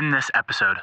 in this episode.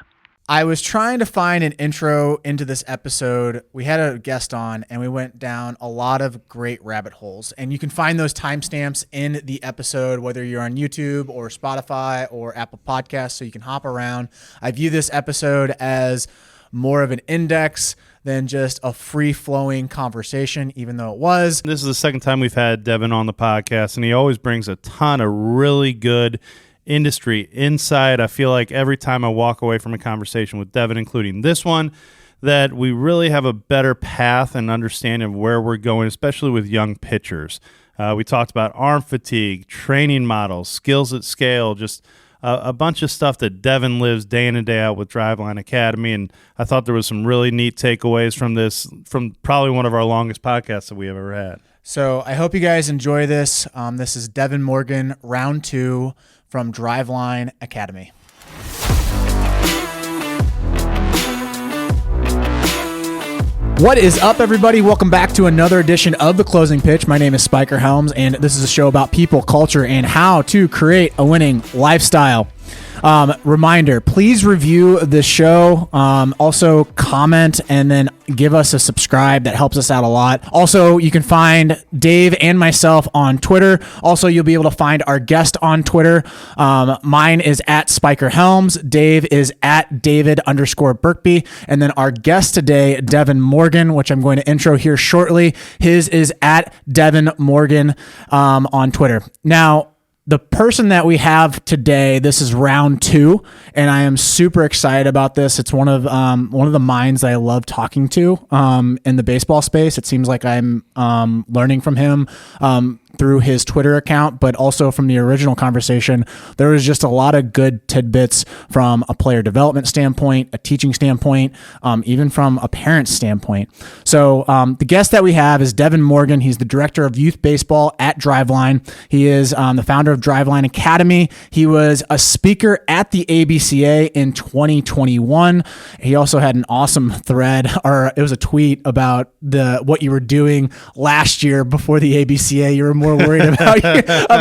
I was trying to find an intro into this episode. We had a guest on and we went down a lot of great rabbit holes, and you can find those timestamps in the episode, whether you're on YouTube or Spotify or Apple Podcasts, so you can hop around. I view this episode as more of an index than just a free-flowing conversation, even though it was. This is the second time we've had Devin on the podcast, and he always brings a ton of really good industry insight. I feel like every time I walk away from a conversation with Devin, including this one, that we really have a better path and understanding of where we're going, especially with young pitchers. We talked about arm fatigue, training models, skills at scale, just a bunch of stuff that Devin lives day in and day out with Driveline Academy, and I thought there was some really neat takeaways from this, from probably one of our longest podcasts that we have ever had. So I hope you guys enjoy this. This is Devin Morgan, round 2 from Driveline Academy. What is up, everybody? Welcome back to another edition of The Closing Pitch. My name is Spiker Helms, and this is a show about people, culture, and how to create a winning lifestyle. Reminder, please review the show. Also comment and then give us a subscribe. That helps us out a lot. Also, you can find Dave and myself on Twitter. Also, you'll be able to find our guest on Twitter. Mine is at Spiker Helms. Dave is at David_Birkby. And then our guest today, Devin Morgan, which I'm going to intro here shortly. His is at Devin Morgan on Twitter. Now, the person that we have today, this is round 2, and I am super excited about this. It's one of the minds that I love talking to in the baseball space. It seems like I'm learning from him through his Twitter account, but also from the original conversation. There was just a lot of good tidbits from a player development standpoint, a teaching standpoint, even from a parent standpoint. So the guest that we have is Devin Morgan. He's the director of youth baseball at Driveline. He is the founder of Driveline Academy. He was a speaker at the ABCA in 2021. He also had an awesome thread, or it was a tweet about what you were doing last year before the ABCA. You were more worried about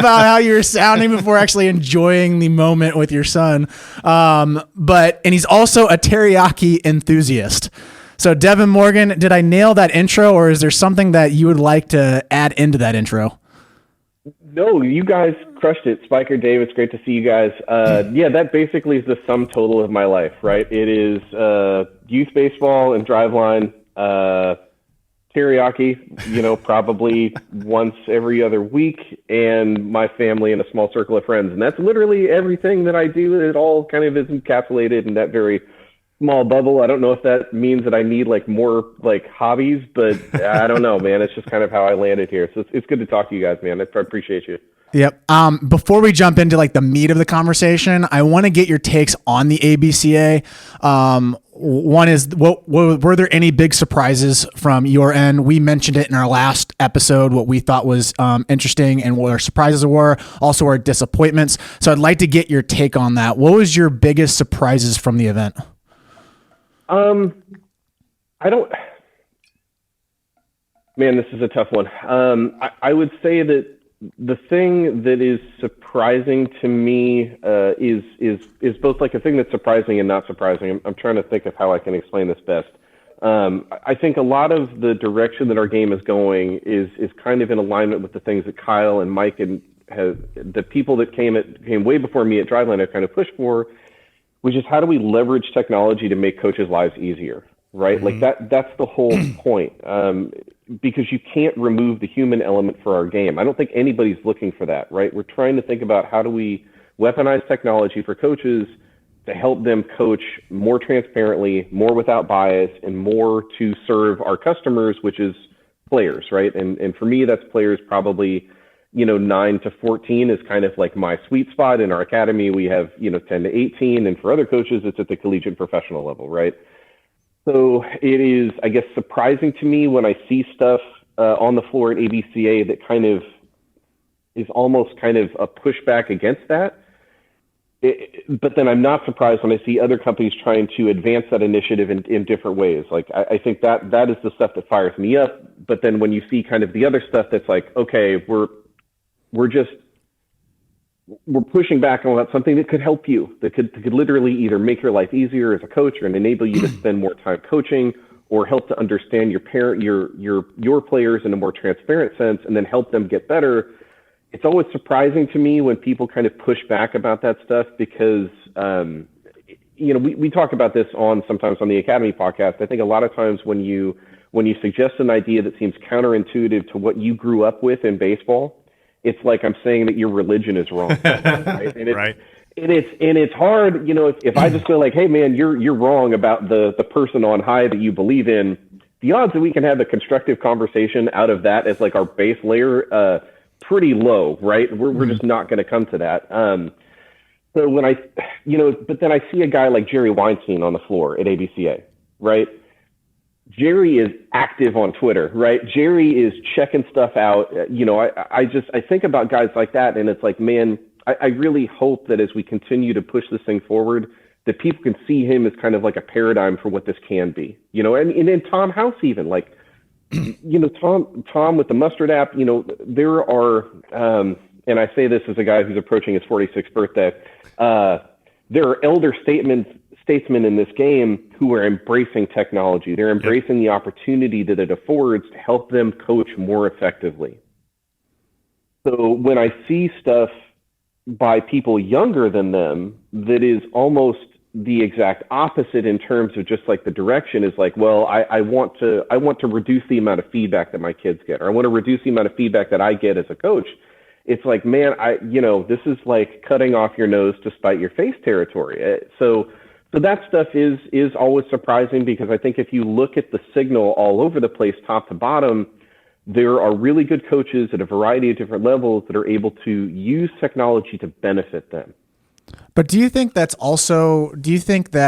how you were sounding before actually enjoying the moment with your son. And he's also a teriyaki enthusiast. So Devin Morgan, did I nail that intro, or is there something that you would like to add into that intro? No, you guys crushed it. Spiker, Dave, it's great to see you guys. Yeah, that basically is the sum total of my life, right? It is youth baseball and Driveline, teriyaki, probably once every other week, and my family and a small circle of friends. And that's literally everything that I do. It all kind of is encapsulated in that very small bubble. I don't know if that means that I need more hobbies, but I don't know, man. It's just kind of how I landed here. So it's good to talk to you guys, man. I appreciate you. Yep. Before we jump into the meat of the conversation, I want to get your takes on the ABCA. One is, were there any big surprises from your end? We mentioned it in our last episode, what we thought was interesting and what our surprises were, also our disappointments. So I'd like to get your take on that. What was your biggest surprises from the event? Man, this is a tough one. I would say that the thing that is surprising to me is both a thing that's surprising and not surprising. I'm trying to think of how I can explain this best. I think a lot of the direction that our game is going is kind of in alignment with the things that Kyle and Mike and the people that came way before me at Driveline have kind of pushed for, which is how do we leverage technology to make coaches' lives easier, right? Mm-hmm. That's the whole point. Because you can't remove the human element for our game. I don't think anybody's looking for that, right? We're trying to think about how do we weaponize technology for coaches to help them coach more transparently, more without bias, and more to serve our customers, which is players, right? And for me, that's players probably, 9 to 14 is kind of my sweet spot. In our academy, we have, 10 to 18. And for other coaches, it's at the collegiate professional level, right? So it is, I guess, surprising to me when I see stuff on the floor at ABCA that kind of is almost kind of a pushback against that. But then I'm not surprised when I see other companies trying to advance that initiative in different ways. I think that is the stuff that fires me up. But then when you see kind of the other stuff that's okay, we're just we're pushing back on something that could help you, that could literally either make your life easier as a coach or enable you to spend more time coaching, or help to understand your players in a more transparent sense, and then help them get better. It's always surprising to me when people kind of push back about that stuff, because we talk about this sometimes on the Academy podcast. I think a lot of times when you suggest an idea that seems counterintuitive to what you grew up with in baseball, it's like I'm saying that your religion is wrong. Right? And right. And it's hard, if I just go like, hey man, you're wrong about the person on high that you believe in, the odds that we can have a constructive conversation out of that as like our base layer, pretty low, right? We're just not going to come to that. So when but then I see a guy like Jerry Weinstein on the floor at ABCA, right? Jerry is active on Twitter, right? Jerry is checking stuff out. I think about guys like that, and it's like, man, I really hope that as we continue to push this thing forward, that people can see him as kind of like a paradigm for what this can be, and then Tom House, even like, Tom with the Mustard app, there are, and I say this as a guy who's approaching his 46th birthday, there are elder statesmen in this game who are embracing technology. They're embracing the opportunity that it affords to help them coach more effectively. So when I see stuff by people younger than them that is almost the exact opposite in terms of just like the direction is like, well, I want to reduce the amount of feedback that my kids get, or I want to reduce the amount of feedback that I get as a coach. It's like, man, this is like cutting off your nose to spite your face territory. So that stuff is always surprising, because I think if you look at the signal all over the place, top to bottom, there are really good coaches at a variety of different levels that are able to use technology to benefit them. But do you think that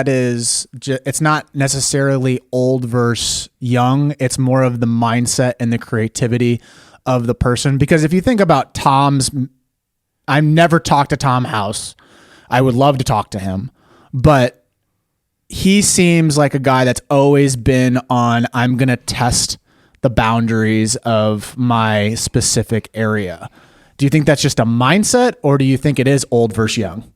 it's not necessarily old versus young? It's more of the mindset and the creativity of the person? Because if you think about I've never talked to Tom House. I would love to talk to him, but he seems like a guy that's always been on, I'm going to test the boundaries of my specific area. Do you think that's just a mindset, or do you think it is old versus young?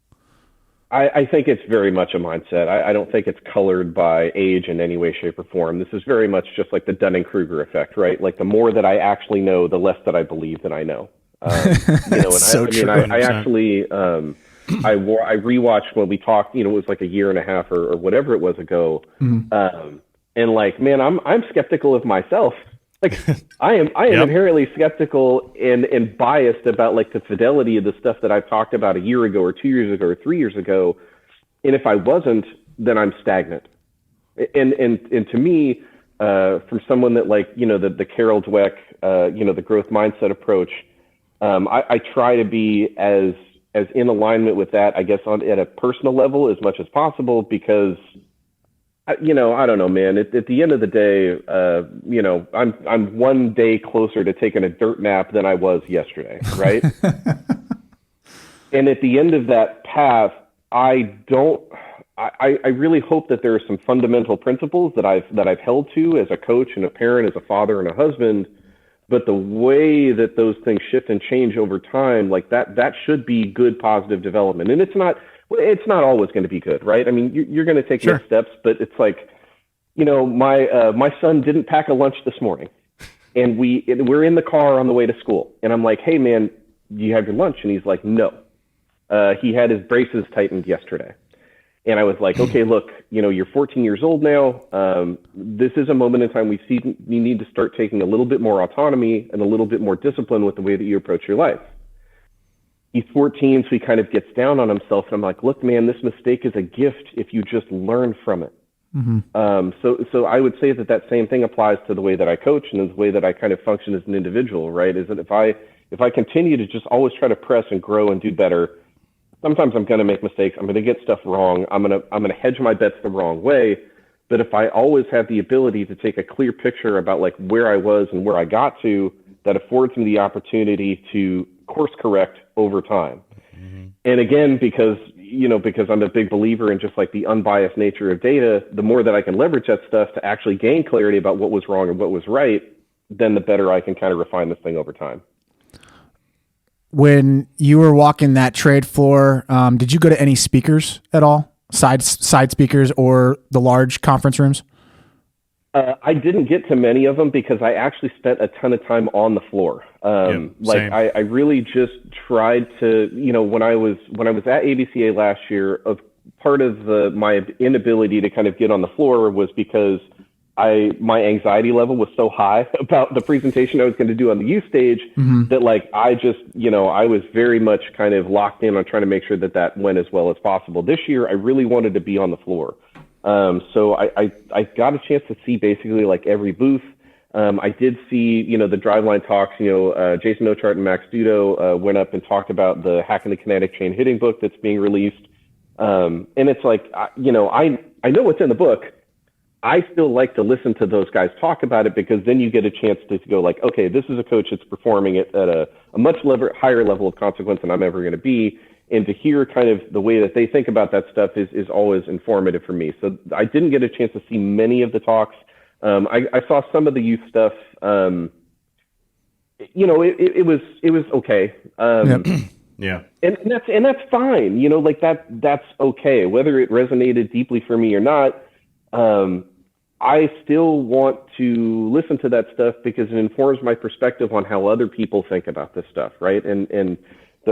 I think it's very much a mindset. I don't think it's colored by age in any way, shape, or form. This is very much just like the Dunning-Kruger effect, right? Like the more that I actually know, the less that I believe that I know. So true. I actually, I rewatched when we talked, it was like a year and a half or whatever it was ago. Mm-hmm. And like, man, I'm skeptical of myself. Like I am inherently skeptical and biased about like the fidelity of the stuff that I've talked about a year ago or 2 years ago or 3 years ago. And if I wasn't, then I'm stagnant. And to me, from someone that like, the Carol Dweck, the growth mindset approach, I try to be as in alignment with that, I guess, at a personal level as much as possible, because I don't know, man. At the end of the day, I'm one day closer to taking a dirt nap than I was yesterday, right? And at the end of that path, I really hope that there are some fundamental principles that I've held to as a coach and a parent, as a father and a husband. But the way that those things shift and change over time, like that should be good, positive development. And it's not always going to be good, right? I mean, you're going to take next steps, but it's like, my son didn't pack a lunch this morning, and we're in the car on the way to school, and I'm like, hey man, do you have your lunch? And he's like, no. He had his braces tightened yesterday. And I was like, okay, look, you're 14 years old now. This is a moment in time you need to start taking a little bit more autonomy and a little bit more discipline with the way that you approach your life. He's 14, so he kind of gets down on himself. And I'm like, look, man, this mistake is a gift if you just learn from it. Mm-hmm. So I would say that same thing applies to the way that I coach and the way that I kind of function as an individual, right? Is that if I continue to just always try to press and grow and do better, sometimes I'm going to make mistakes. I'm going to get stuff wrong. I'm going to hedge my bets the wrong way. But if I always have the ability to take a clear picture about like where I was and where I got to, that affords me the opportunity to course correct over time. Mm-hmm. And again, because I'm a big believer in just like the unbiased nature of data, the more that I can leverage that stuff to actually gain clarity about what was wrong and what was right, then the better I can kind of refine this thing over time. when you were walking that trade floor, did you go to any speakers at all? Side speakers or the large conference rooms? I didn't get to many of them because I actually spent a ton of time on the floor. I really just tried to, when I was at ABCA last year, part of my inability to kind of get on the floor was because my anxiety level was so high about the presentation I was going to do on the youth stage that I was very much kind of locked in on trying to make sure that went as well as possible. This year, I really wanted to be on the floor. So I got a chance to see basically like every booth. I did see, the Driveline talks, Jason Ochart and Max Dudo went up and talked about the Hacking the Kinetic Chain Hitting book that's being released. And it's like, I know what's in the book. I still like to listen to those guys talk about it because then you get a chance to go like, okay, this is a coach that's performing it at a much higher level of consequence than I'm ever going to be. And to hear kind of the way that they think about that stuff is always informative for me. So I didn't get a chance to see many of the talks. I saw some of the youth stuff. It was okay. Yeah. And that's fine. That's okay. Whether it resonated deeply for me or not, I still want to listen to that stuff because it informs my perspective on how other people think about this stuff, right? And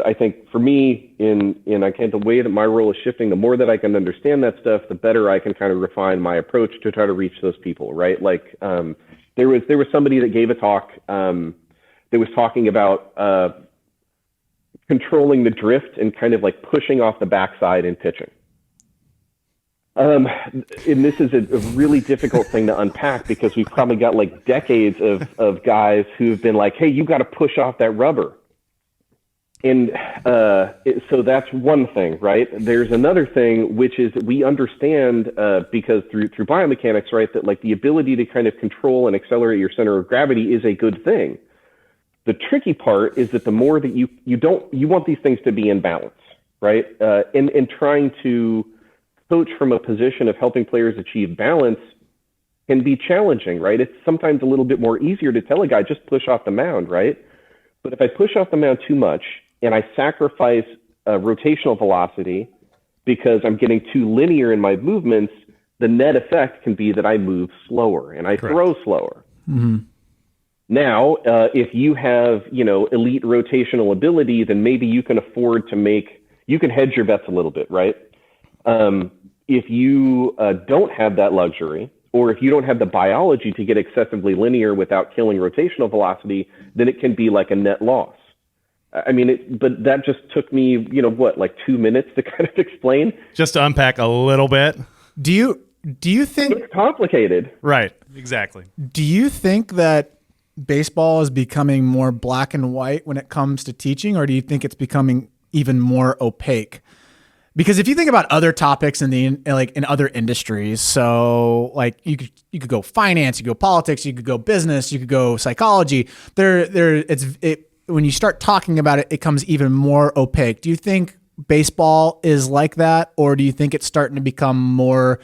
I think for me, the way that my role is shifting, the more that I can understand that stuff, the better I can kind of refine my approach to try to reach those people, right? Like there was somebody that gave a talk that was talking about controlling the drift and kind of like pushing off the backside in pitching. And this is a really difficult thing to unpack because we've probably got like decades of guys who've been like, hey, you got to push off that rubber. And so that's one thing, right? There's another thing, which is that we understand because through biomechanics, right, that like the ability to kind of control and accelerate your center of gravity is a good thing. The tricky part is that the more that you want these things to be in balance, right? And trying to coach from a position of helping players achieve balance can be challenging, right? It's sometimes a little bit more easier to tell a guy, just push off the mound, right? But if I push off the mound too much and I sacrifice rotational velocity because I'm getting too linear in my movements, the net effect can be that I move slower and I throw slower. Mm-hmm. Now, if you have, elite rotational ability, then maybe you can afford to you can hedge your bets a little bit, right? If you don't have that luxury, or if you don't have the biology to get excessively linear without killing rotational velocity, then it can be like a net loss. But that just took me, like 2 minutes to kind of explain. Just to unpack a little bit. Do you think it's complicated? Right. Exactly. Do you think that baseball is becoming more black and white when it comes to teaching, or do you think it's becoming even more opaque? Because if you think about other topics in other industries, so like you could go finance, you could go politics, you could go business, you could go psychology. When you start talking about it, it becomes even more opaque. Do you think baseball is like that, or do you think it's starting to become more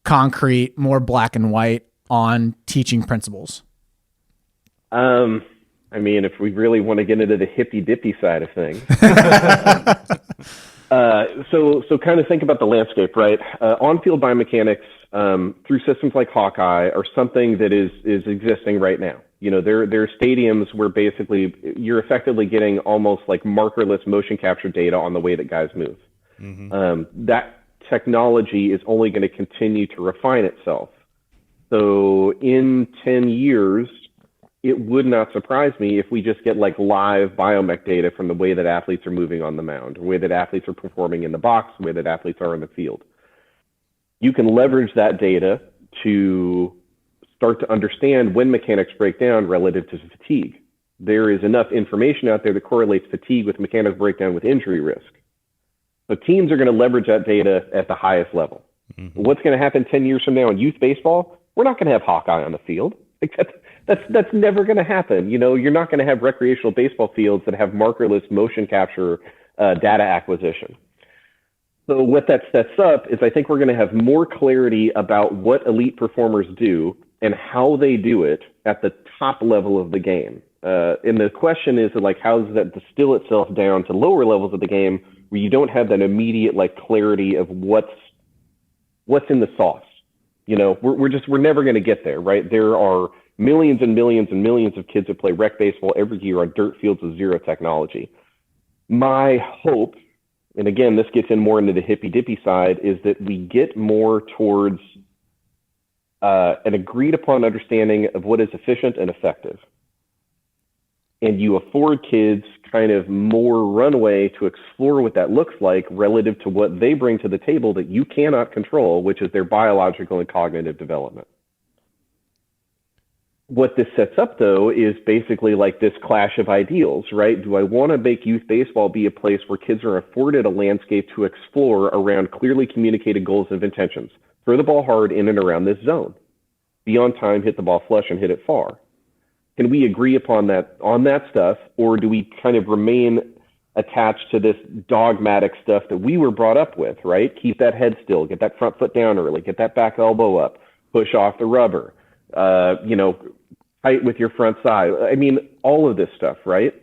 concrete, more black and white on teaching principles? If we really want to get into the hippy dippy side of things. So kind of think about the landscape, right? On-field biomechanics through systems like Hawkeye are something that is existing right now. There are stadiums where basically you're effectively getting almost like markerless motion capture data on the way that guys move. Mm-hmm. That technology is only going to continue to refine itself. So in 10 years, it would not surprise me if we just get like live biomech data from the way that athletes are moving on the mound, the way that athletes are performing in the box, the way that athletes are in the field. You can leverage that data to start to understand when mechanics break down relative to fatigue. There is enough information out there that correlates fatigue with mechanics breakdown with injury risk. So teams are going to leverage that data at the highest level. Mm-hmm. What's going to happen 10 years from now in youth baseball? We're not going to have Hawkeye on the field. That's never going to happen. You're not going to have recreational baseball fields that have markerless motion capture data acquisition. So what that sets up is I think we're going to have more clarity about what elite performers do and how they do it at the top level of the game. And the question is like, how does that distill itself down to lower levels of the game where you don't have that immediate like clarity of what's in the sauce? You know, we're never going to get there, right? There are millions and millions and millions of kids that play rec baseball every year on dirt fields with zero technology. My hope, and again, this gets in more into the hippy dippy side, is that we get more towards an agreed upon understanding of what is efficient and effective. And you afford kids kind of more runway to explore what that looks like relative to what they bring to the table that you cannot control, which is their biological and cognitive development. What this sets up, though, is basically like this clash of ideals, right? Do I want to make youth baseball be a place where kids are afforded a landscape to explore around clearly communicated goals and intentions? Throw the ball hard in and around this zone. Be on time, hit the ball flush, and hit it far. Can we agree upon that on that stuff, or do we kind of remain attached to this dogmatic stuff that we were brought up with, right? Keep that head still, get that front foot down early, get that back elbow up, push off the rubber, tight with your front side. I mean, all of this stuff, right?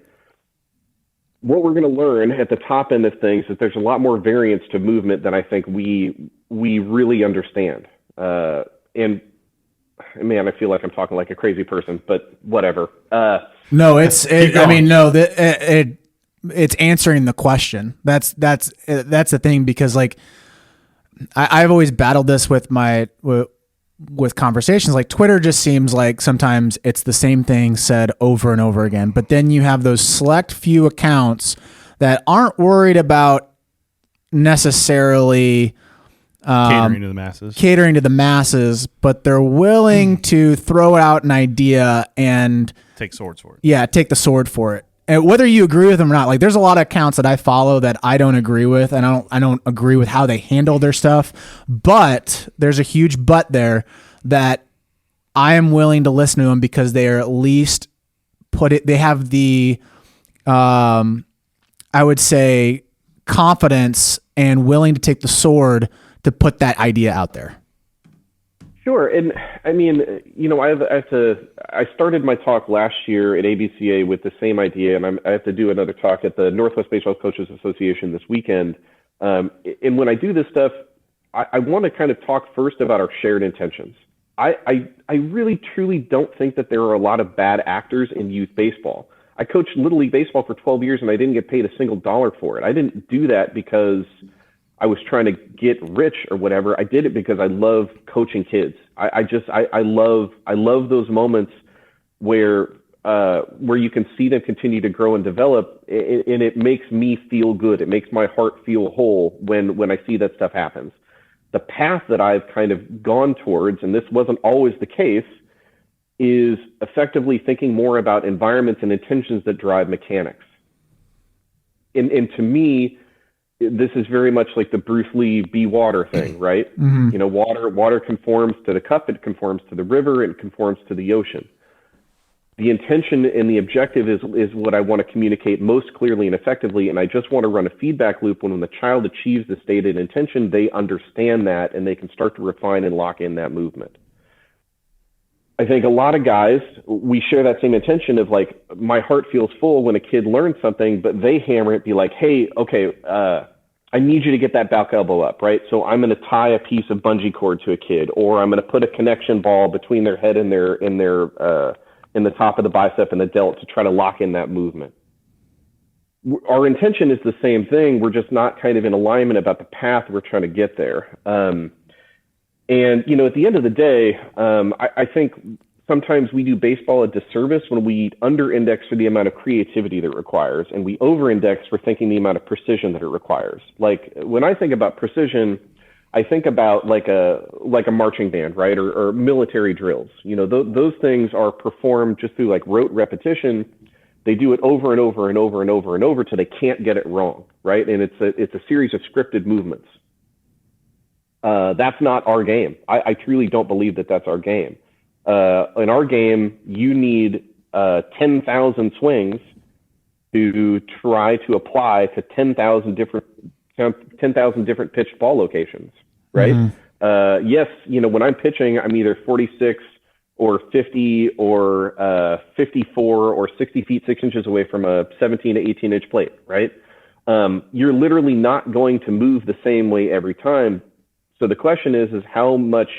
What we're going to learn at the top end of things is there's a lot more variance to movement than I think we really understand. And man, I feel like I'm talking like a crazy person, but whatever. No, it's answering the question. That's the thing, because like I've always battled this with with conversations. Like Twitter just seems like sometimes it's the same thing said over and over again, but then you have those select few accounts that aren't worried about necessarily catering to the masses, but they're willing to throw out an idea and take swords for it. Yeah, take the sword for it. And whether you agree with them or not, like there's a lot of accounts that I follow that I don't agree with, and I don't agree with how they handle their stuff. But there's a huge but there that I am willing to listen to them because they are at least they have the I would say confidence and willing to take the sword to put that idea out there. Sure. And I mean, I started my talk last year at ABCA with the same idea, and I have to do another talk at the Northwest Baseball Coaches Association this weekend. And when I do this stuff, I want to kind of talk first about our shared intentions. I really, truly don't think that there are a lot of bad actors in youth baseball. I coached Little League Baseball for 12 years, and I didn't get paid a single dollar for it. I didn't do that because I was trying to get rich or whatever. I did it because I love coaching kids. I love those moments where you can see them continue to grow and develop, and it makes me feel good. It makes my heart feel whole when I see that stuff happens. The path that I've kind of gone towards, and this wasn't always the case, is effectively thinking more about environments and intentions that drive mechanics. And to me, this is very much like the Bruce Lee be water thing, right? Mm-hmm. You know, water conforms to the cup, it conforms to the river, it conforms to the ocean. The intention and the objective is what I want to communicate most clearly and effectively, and I just want to run a feedback loop when the child achieves the stated intention, they understand that, and they can start to refine and lock in that movement. I think a lot of guys, we share that same intention of like, my heart feels full when a kid learns something, but they hammer it, be like, hey, okay, I need you to get that back elbow up, right? So I'm going to tie a piece of bungee cord to a kid, or I'm going to put a connection ball between their head and in the top of the bicep and the delt to try to lock in that movement. Our intention is the same thing. We're just not kind of in alignment about the path we're trying to get there. And, you know, at the end of the day, I think sometimes we do baseball a disservice when we under-index for the amount of creativity that it requires, and we over-index for thinking the amount of precision that it requires. Like, when I think about precision, I think about like a marching band, right? Or military drills. You know, those things are performed just through like rote repetition. They do it over and over and over and over and over till they can't get it wrong, right? And it's a series of scripted movements. That's not our game. I truly don't believe that that's our game. In our game, you need 10,000 swings to try to apply to 10,000 different pitched ball locations, right? Mm-hmm. Yes, you know, when I'm pitching, I'm either 46 or 50 or 54 or 60 feet 6 inches away from a 17 to 18 inch plate, right? You're literally not going to move the same way every time. So the question is how much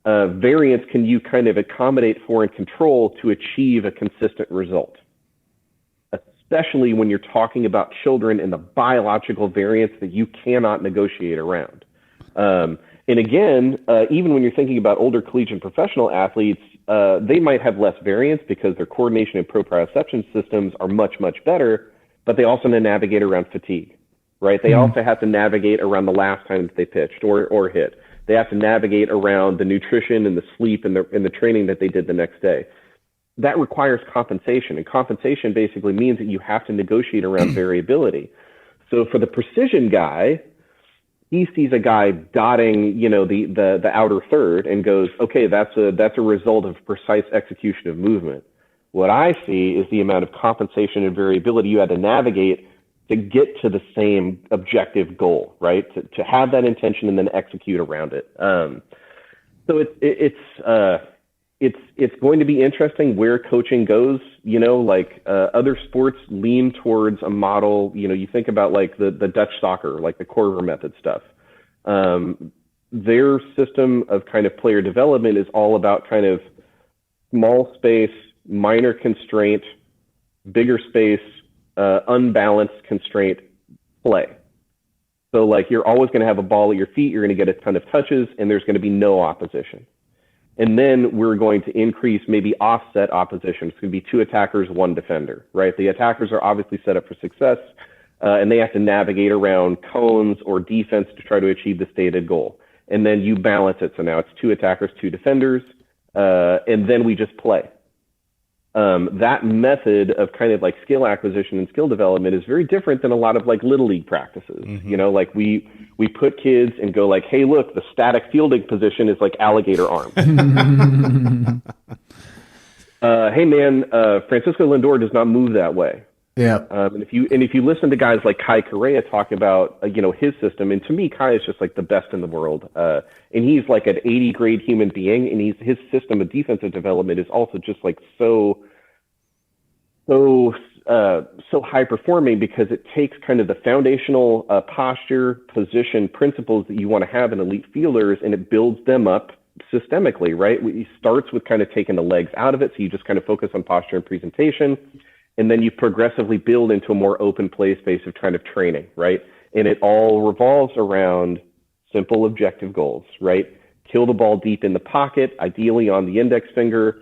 variance can you kind of accommodate for and control to achieve a consistent result? Especially when you're talking about children and the biological variance that you cannot negotiate around. And again, even when you're thinking about older collegiate professional athletes, they might have less variance because their coordination and proprioception systems are much, much better, but they also have to navigate around fatigue, right? They also have to navigate around the last time that they pitched or hit. They have to navigate around the nutrition and the sleep and the training that they did the next day. That requires compensation, and compensation basically means that you have to negotiate around variability. So for the precision guy, he sees a guy dotting, the outer third and goes, okay, that's a result of precise execution of movement. What I see is the amount of compensation and variability you had to navigate to get to the same objective goal, right? To have that intention and then execute around it. So it's going to be interesting where coaching goes. Other sports lean towards a model. You think about like the Dutch soccer, like the Korver method stuff. Their system of kind of player development is all about kind of small space, minor constraint, bigger space, unbalanced constraint play. So like you're always going to have a ball at your feet. You're going to get a ton of touches, and there's going to be no opposition. And then we're going to increase maybe offset opposition. It's going to be 2 attackers, 1 defender, right? The attackers are obviously set up for success, and they have to navigate around cones or defense to try to achieve the stated goal. And then you balance it. So now it's 2 attackers, 2 defenders, and then we just play. That method of kind of like skill acquisition and skill development is very different than a lot of like little league practices. Like we put kids and go like, hey, look, the static fielding position is like alligator arm. Hey man, Francisco Lindor does not move that way. Yeah. And if you listen to guys like Kai Correa talk about his system, and to me Kai is just like the best in the world, and he's like an 80 grade human being, and his system of defensive development is also just like so high performing, because it takes kind of the foundational posture, position, principles that you want to have in elite fielders, and it builds them up systemically, right? It starts with kind of taking the legs out of it, so you just kind of focus on posture and presentation. And then you progressively build into a more open play space of kind of training, right? And it all revolves around simple objective goals, right? Kill the ball deep in the pocket, ideally on the index finger,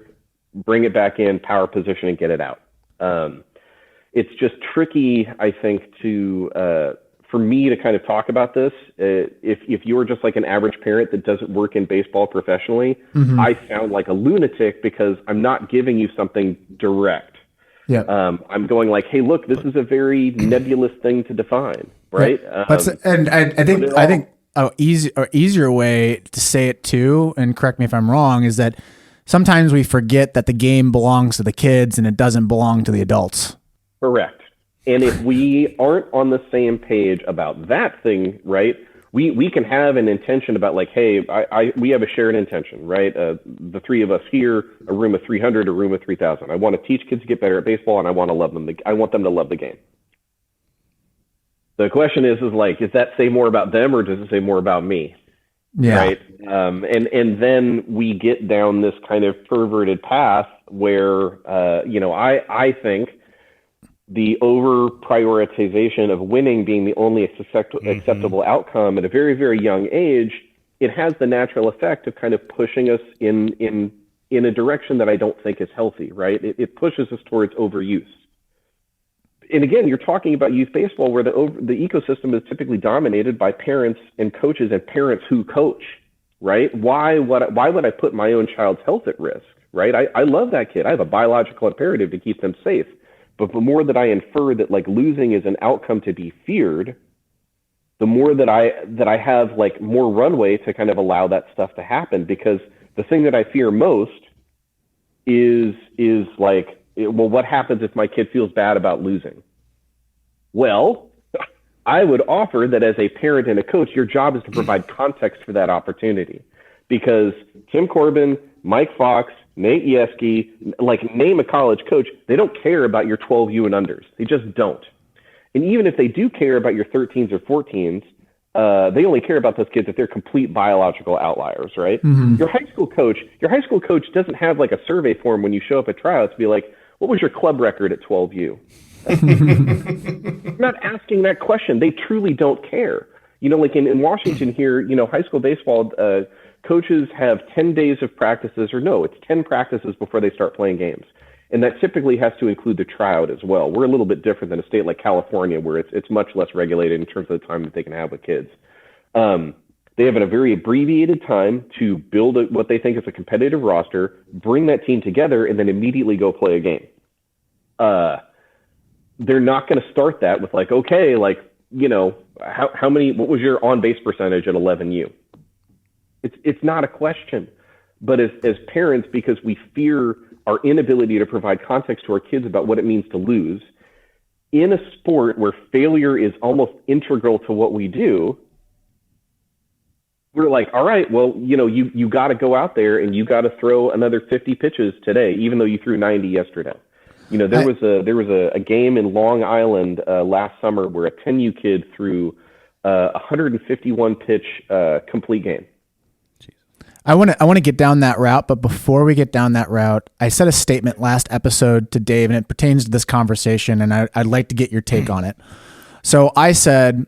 bring it back in, power position, and get it out. It's just tricky, I think, for me to kind of talk about this. If you're just like an average parent that doesn't work in baseball professionally, I sound like a lunatic because I'm not giving you something direct. Yeah. I'm going like, hey, look, this is a very nebulous thing to define, right? And I think an easier way to say it too, and correct me if I'm wrong, is that sometimes we forget that the game belongs to the kids and it doesn't belong to the adults. Correct. And if we aren't on the same page about that thing, right, we can have an intention about like, hey, we have a shared intention, right? The 3 of us here, a room of 300, a room of 3,000. I want to teach kids to get better at baseball, and I want them to love the game. The question is like, does that say more about them or does it say more about me? Yeah. Right. And then we get down this kind of perverted path where, I think the over prioritization of winning being the only acceptable outcome at a very, very young age, it has the natural effect of kind of pushing us in a direction that I don't think is healthy, right? It pushes us towards overuse. And again, you're talking about youth baseball where the ecosystem is typically dominated by parents and coaches and parents who coach, right? Why would I put my own child's health at risk, right? I love that kid. I have a biological imperative to keep them safe. But the more that I infer that like losing is an outcome to be feared, the more that I have like more runway to kind of allow that stuff to happen. Because the thing that I fear most is like, well, what happens if my kid feels bad about losing? Well, I would offer that as a parent and a coach, your job is to provide context for that opportunity. because Tim Corbin, Mike Fox, Nate Yeske, like name a college coach, they don't care about your 12U and unders. They just don't. And even if they do care about your 13s or 14s, they only care about those kids if they're complete biological outliers, right? Mm-hmm. Your high school coach doesn't have like a survey form when you show up at tryouts to be like, what was your club record at 12U? I'm not asking that question. They truly don't care. You know, like in Washington here, you know, high school baseball, coaches have 10 days of practices, or no, it's 10 practices before they start playing games. And that typically has to include the tryout as well. We're a little bit different than a state like California, where it's much less regulated in terms of the time that they can have with kids. They have a very abbreviated time to build what they think is a competitive roster, bring that team together, and then immediately go play a game. They're not going to start that with like, okay, like, you know, what was your on-base percentage at 11U? It's not a question. But as parents, because we fear our inability to provide context to our kids about what it means to lose, in a sport where failure is almost integral to what we do, we're like, all right, well, you know, you got to go out there and you got to throw another 50 pitches today, even though you threw 90 yesterday. You know, there was a game in Long Island last summer where a 10U kid threw 151 pitch complete game. I want to get down that route, but before we get down that route, I said a statement last episode to Dave, and it pertains to this conversation, and I'd like to get your take on it. So I said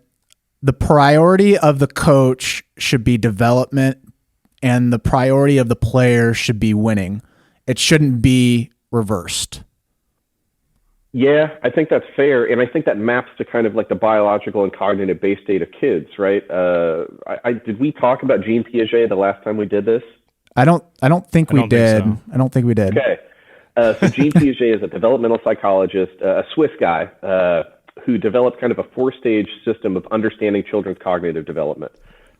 the priority of the coach should be development, and the priority of the player should be winning. It shouldn't be reversed. Yeah, I think that's fair, and I think that maps to kind of like the biological and cognitive base state of kids, right? Did we talk about Jean Piaget the last time we did this? I don't think we did. I don't think we did. Okay, so Jean Piaget is a developmental psychologist, a Swiss guy who developed kind of a 4-stage system of understanding children's cognitive development.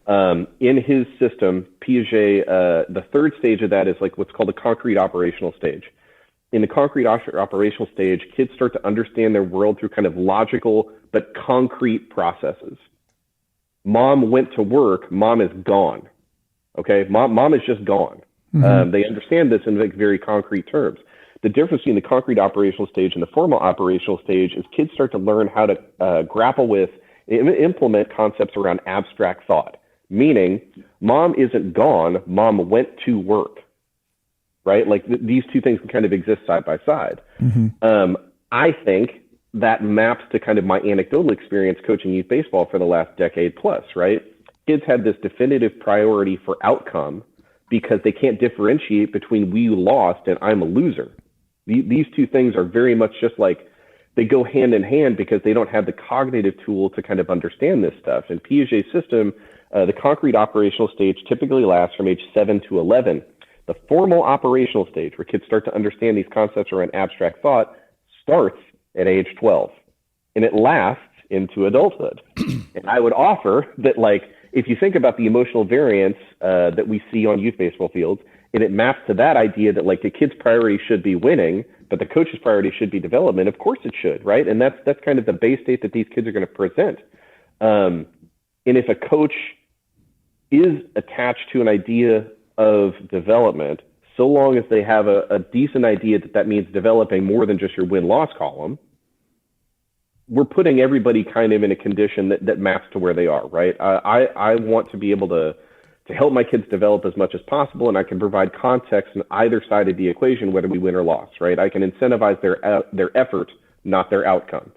In his system, Piaget, the 3rd stage of that is like what's called the concrete operational stage. In the concrete operational stage, kids start to understand their world through kind of logical but concrete processes. Mom went to work. Mom is gone. Okay, mom is just gone. Mm-hmm. They understand this in like very concrete terms. The difference between the concrete operational stage and the formal operational stage is kids start to learn how to grapple with, implement concepts around abstract thought. Meaning, mom isn't gone. Mom went to work. Right? Like these two things can kind of exist side by side. Mm-hmm. I think that maps to kind of my anecdotal experience coaching youth baseball for the last decade plus, right? Kids have this definitive priority for outcome because they can't differentiate between we lost and I'm a loser. These two things are very much just like they go hand in hand because they don't have the cognitive tool to kind of understand this stuff. In Piaget's system, the concrete operational stage typically lasts from age 7 to 11. The formal operational stage, where kids start to understand these concepts around abstract thought, starts at age 12, and it lasts into adulthood. And I would offer that, like, if you think about the emotional variance that we see on youth baseball fields, and it maps to that idea that, like, the kid's priority should be winning, but the coach's priority should be development. Of course it should, right? And that's kind of the base state that these kids are going to present. And if a coach is attached to an idea of development, so long as they have a decent idea that means developing more than just your win-loss column, we're putting everybody kind of in a condition that maps to where they are, right? I want to be able to help my kids develop as much as possible, and I can provide context on either side of the equation, whether we win or loss, right? I can incentivize their effort, not their outcome.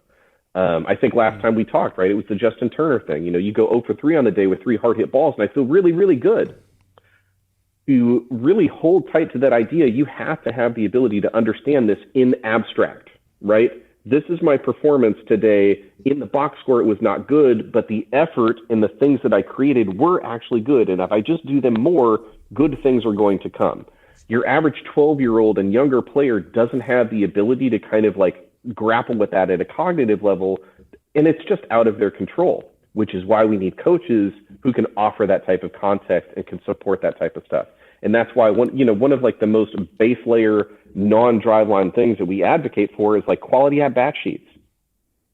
I think last time we talked, right, it was the Justin Turner thing. You know, you go 0 for 3 on the day with 3 hard hit balls, and I feel really, really good. To really hold tight to that idea, you have to have the ability to understand this in abstract, right? This is my performance today. In the box score, it was not good, but the effort and the things that I created were actually good. And if I just do them more, good things are going to come. Your average 12-year-old and younger player doesn't have the ability to kind of like grapple with that at a cognitive level, and it's just out of their control, which is why we need coaches who can offer that type of context and can support that type of stuff. And that's why one of like the most base layer non-driveline things that we advocate for is like quality at-bat sheets.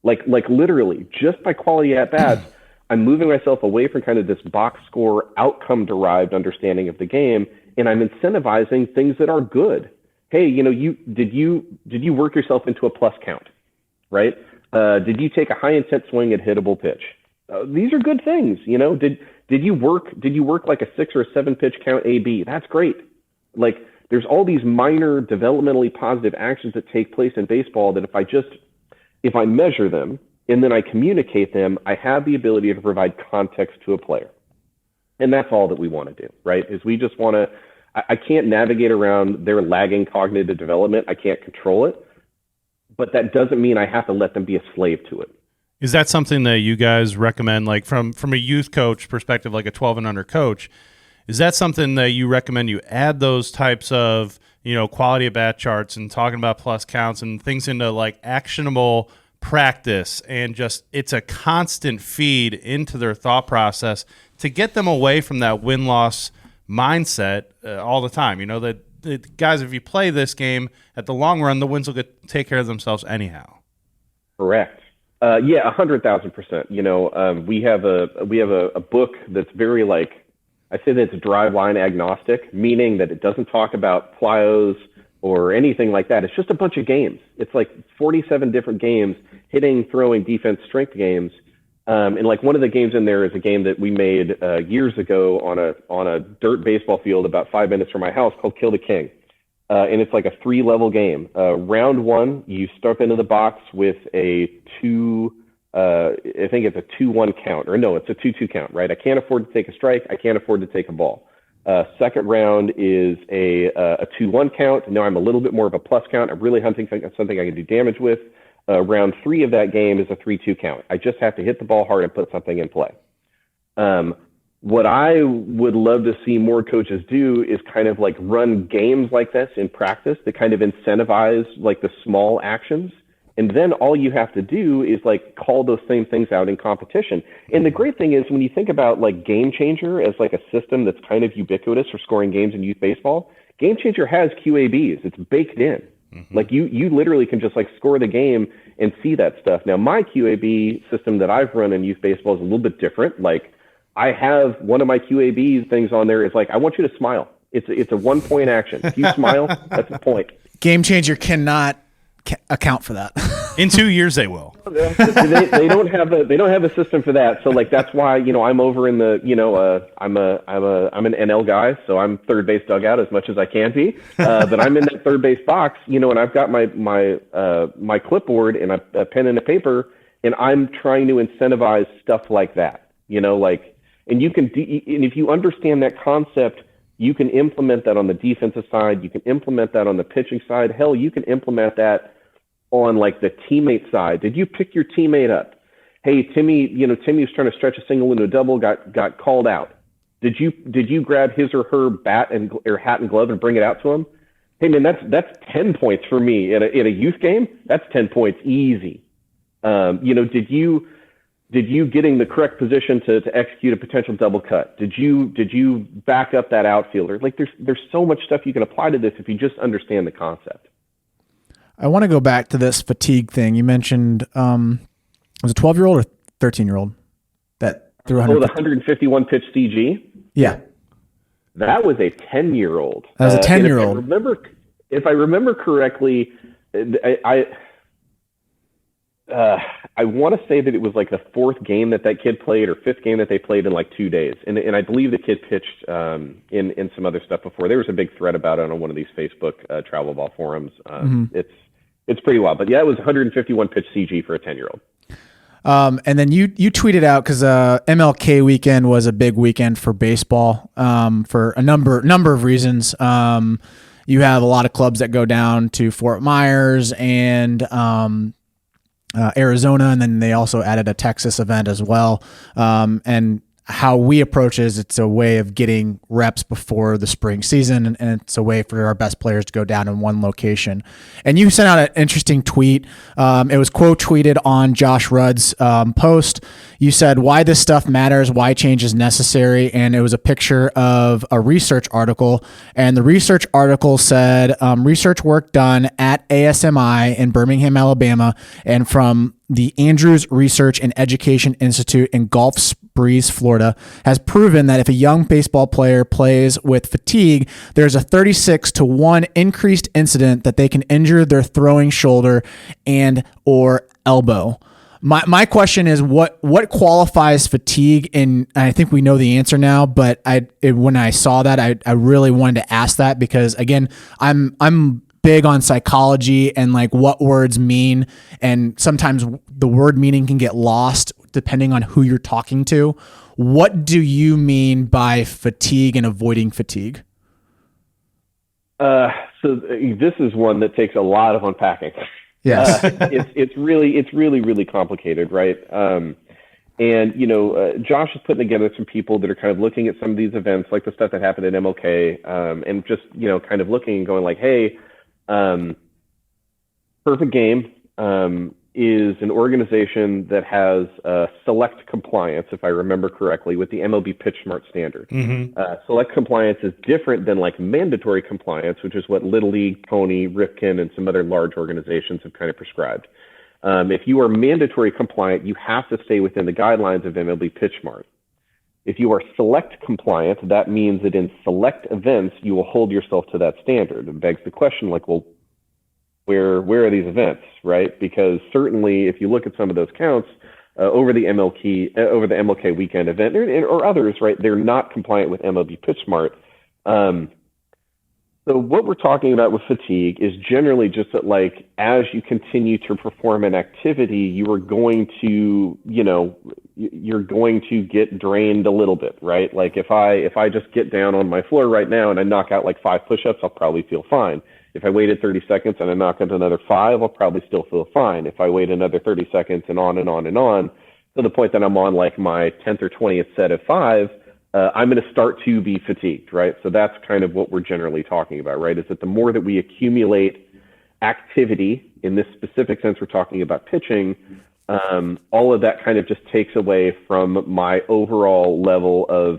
Like literally, just by quality at-bats, I'm moving myself away from kind of this box score outcome derived understanding of the game, and I'm incentivizing things that are good. Hey, did you work yourself into a plus count, right? Did you take a high intent swing at hittable pitch? These are good things. Did you work like a 6 or a 7 pitch count AB? That's great. Like, there's all these minor developmentally positive actions that take place in baseball that if I measure them and then I communicate them, I have the ability to provide context to a player. And that's all that we want to do, right? Is we just want to, I can't navigate around their lagging cognitive development. I can't control it, but that doesn't mean I have to let them be a slave to it. Is that something that you guys recommend, like from a youth coach perspective, like a 12 and under coach? Is that something that you recommend you add those types of, quality of bat charts and talking about plus counts and things into like actionable practice, and just it's a constant feed into their thought process to get them away from that win-loss mindset all the time? That guys, if you play this game at the long run, the wins will take care of themselves anyhow. Correct. 100,000%. We have a book that's very I say that it's drive line agnostic, meaning that it doesn't talk about plyos or anything like that. It's just a bunch of games. It's like 47 different games, hitting, throwing, defense, strength games. And one of the games in there is a game that we made years ago on a dirt baseball field about 5 minutes from my house called Kill the King. And it's like a 3-level game. Round 1, you step into the box with a 2, I think it's a 2-1 count, or no, it's a 2-2 count, right? I can't afford to take a strike. I can't afford to take a ball. Second round is a 2-1 count. Now I'm a little bit more of a plus count. I'm really hunting something I can do damage with. Round 3 of that game is a 3-2 count. I just have to hit the ball hard and put something in play. What I would love to see more coaches do is kind of run games like this in practice that kind of incentivize the small actions. And then all you have to do is call those same things out in competition. And the great thing is when you think about Game Changer as a system that's kind of ubiquitous for scoring games in youth baseball, Game Changer has QABs. It's baked in. Mm-hmm. You literally can just score the game and see that stuff. Now my QAB system that I've run in youth baseball is a little bit different. I have one of my QAB things on there is I want you to smile. It's a 1-point action. If you smile, that's a point. Game Changer cannot account for that. In 2 years, they will. They don't have a system for that. So that's why I'm over in the I'm an NL guy, so I'm third base dugout as much as I can be. But I'm in that third base box, and I've got my clipboard and a pen and a paper, and I'm trying to incentivize stuff like that. And you can, and if you understand that concept, you can implement that on the defensive side. You can implement that on the pitching side. Hell, you can implement that on the teammate side. Did you pick your teammate up? Hey, Timmy was trying to stretch a single into a double, got called out. Did you grab his or her bat or hat and glove and bring it out to him? Hey man, that's 10 points for me in a youth game. That's 10 points easy. Did you get in the correct position to execute a potential double cut? Did you back up that outfielder? There's so much stuff you can apply to this if you just understand the concept. I want to go back to this fatigue thing. You mentioned was it 12-year-old or 13-year-old that threw 151 pitch CG? Yeah. That was a 10-year-old. That was a 10-year-old. If I remember correctly, I want to say that it was the 4th game that kid played or 5th game that they played in 2 days. And I believe the kid pitched in some other stuff before. There was a big thread about it on one of these Facebook travel ball forums. It's pretty wild. But yeah, it was 151 pitch CG for a 10-year-old. And then you tweeted out because MLK weekend was a big weekend for baseball for a number of reasons. You have a lot of clubs that go down to Fort Myers and Arizona, and then they also added a Texas event as well. And how we approach it is it's a way of getting reps before the spring season, and it's a way for our best players to go down in one location. And you sent out an interesting tweet. It was quote tweeted on Josh Rudd's post. You said, "Why this stuff matters, why change is necessary," and it was a picture of a research article. And the research article said, research work done at ASMI in Birmingham, Alabama, and from the Andrews Research and Education Institute in Gulf Breeze, Florida, has proven that if a young baseball player plays with fatigue, there's a 36-to-1 increased incident that they can injure their throwing shoulder and or elbow. My question is what qualifies fatigue? And I think we know the answer now, but when I saw that, I really wanted to ask that because, again, I'm big on psychology and like what words mean, and sometimes the word meaning can get lost depending on who you're talking to. What do you mean by fatigue and avoiding fatigue? So this is one that takes a lot of unpacking. Yes. It's really complicated, right? And Josh is putting together some people that are kind of looking at some of these events, like the stuff that happened at MLK, and just kind of looking and going like, hey, Perfect Game is an organization that has select compliance, if I remember correctly, with the MLB PitchSmart standard. Mm-hmm. Select compliance is different than like mandatory compliance, which is what Little League, Pony, Ripken, and some other large organizations have kind of prescribed. If you are mandatory compliant, you have to stay within the guidelines of MLB PitchSmart. If you are select compliant, that means that in select events, you will hold yourself to that standard. It begs the question, like, well, where are these events, right? Because certainly, if you look at some of those counts over the MLK weekend event or others, right, they're not compliant with MLB PitchSmart. So what we're talking about with fatigue is generally just that, like, as you continue to perform an activity, you are going to, you're going to get drained a little bit, right? Like if I just get down on my floor right now and I knock out like 5 push-ups, I'll probably feel fine. If I waited 30 seconds and I knock out another 5, I'll probably still feel fine. If I wait another 30 seconds and on and on and on, to the point that I'm on like my 10th or 20th set of 5, I'm going to start to be fatigued, right? So that's kind of what we're generally talking about, right? Is that the more that we accumulate activity, in this specific sense, we're talking about pitching, all of that kind of just takes away from my overall level of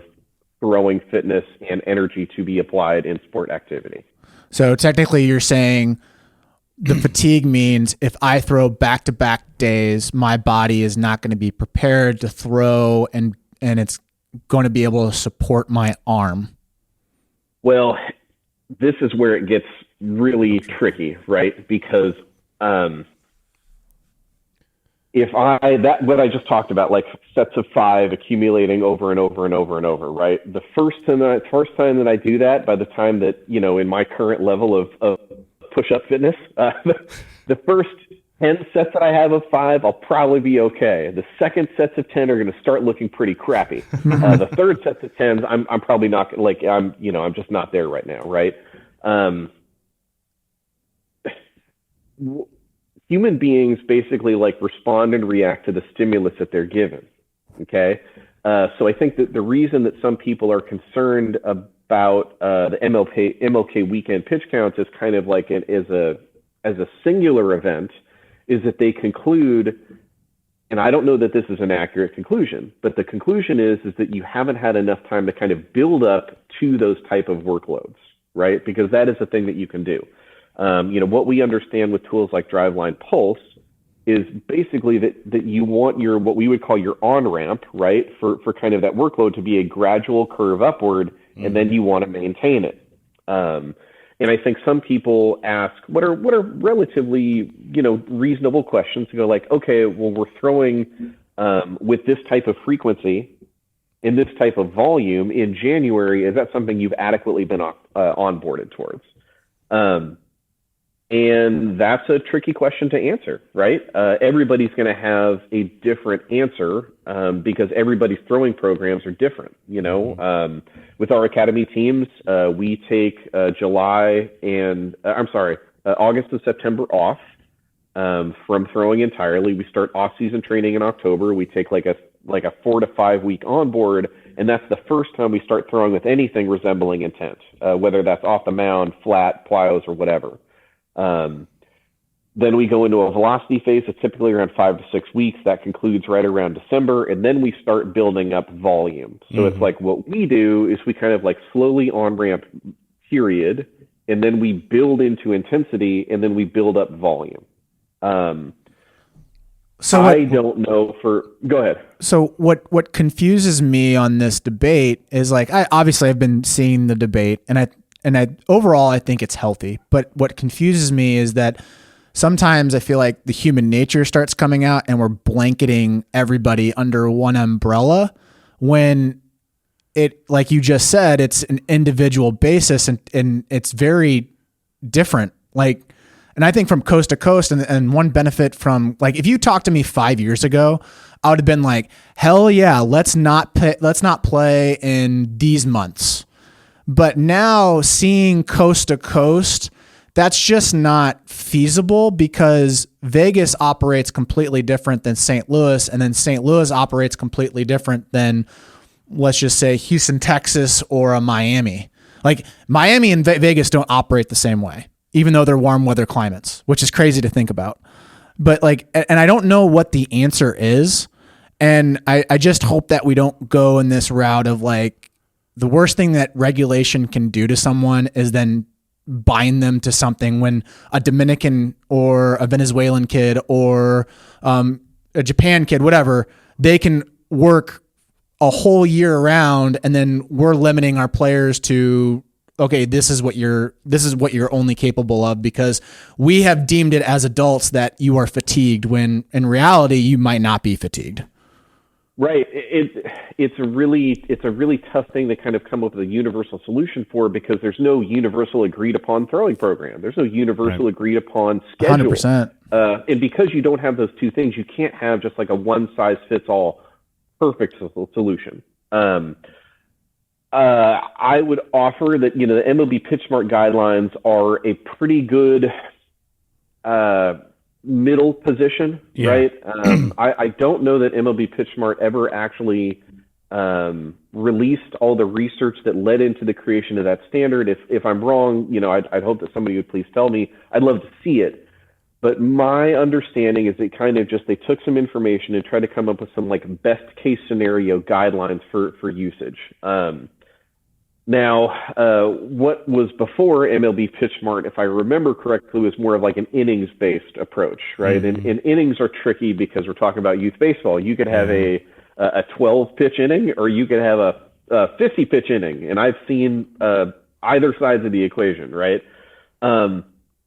throwing fitness and energy to be applied in sport activity. So technically you're saying the fatigue means if I throw back-to-back days, my body is not going to be prepared to throw and it's going to be able to support my arm. Well, this is where it gets really tricky, right? Because what I just talked about, like sets of 5 accumulating over and over and over and over, right? The first time that I do that, by the time that, in my current level of push-up fitness, the first 10 sets that I have of 5, I'll probably be okay. The second sets of 10 are going to start looking pretty crappy. The third sets of 10s, I'm probably not like, I'm just not there right now. Right. Human beings basically like respond and react to the stimulus that they're given. Okay. So I think that the reason that some people are concerned about the MLK weekend pitch counts is kind of like as a singular event is that they conclude, and I don't know that this is an accurate conclusion, but the conclusion is that you haven't had enough time to kind of build up to those type of workloads, right? Because that is a thing that you can do. What we understand with tools like Driveline Pulse is basically that you want your, what we would call your on-ramp, right, for kind of that workload to be a gradual curve upward, and then you want to maintain it. And I think some people ask what are relatively, reasonable questions to go like, okay, well, we're throwing with this type of frequency in this type of volume in January. Is that something you've adequately been onboarded towards? And that's a tricky question to answer, right? Everybody's going to have a different answer because everybody's throwing programs are different. With our academy teams, we take August and September off from throwing entirely. We start off-season training in October. We take like a 4 to 5 week onboard, And that's the first time we start throwing with anything resembling intent, whether that's off the mound, flat, plyos, or whatever. Then we go into a velocity phase. It's typically around 5 to 6 weeks. That concludes right around December. And then we start building up volume. So it's like what we do is we kind of like slowly on ramp period, and then we build into intensity, and then we build up volume. So I don't know go ahead. So what confuses me on this debate is like, I've been seeing the debate, and I overall I think it's healthy. But what confuses me is that sometimes I feel like the human nature starts coming out and we're blanketing everybody under one umbrella when it, like you just said, it's an individual basis and it's very different. Like, and I think from coast to coast, and one benefit from, like, if you talked to me 5 years ago, I would have been like, hell yeah, let's not play in these months. But now seeing coast to coast, that's just not feasible because Vegas operates completely different than St. Louis, and then St. Louis operates completely different than, let's just say, Houston, Texas, or a Miami. Like, Miami and Vegas don't operate the same way, even though they're warm weather climates, which is crazy to think about. But like, and I don't know what the answer is. And I just hope that we don't go in this route of like, the worst thing that regulation can do to someone is then bind them to something when a Dominican or a Venezuelan kid or a Japan kid, whatever, they can work a whole year round, and then we're limiting our players to, okay, this is what you're only capable of because we have deemed it as adults that you are fatigued, when in reality you might not be fatigued. Right. It's a really tough thing to kind of come up with a universal solution for, because there's no universal agreed upon throwing program. There's no universal agreed upon schedule. 100%. And because you don't have those two things, you can't have just like a one size fits all perfect solution. I would offer that, the MLB PitchSmart guidelines are a pretty good middle position, right? I don't know that MLB PitchSmart ever actually released all the research that led into the creation of that standard. If I'm wrong, I'd hope that somebody would please tell me. I'd love to see it. But my understanding is that kind of just they took some information and tried to come up with some like best case scenario guidelines for usage. Now, what was before MLB PitchSmart, if I remember correctly, was more of like an innings-based approach, right? And innings are tricky because we're talking about youth baseball. You could have a 12-pitch inning, or you could have a 50-pitch inning, and I've seen either sides of the equation, right?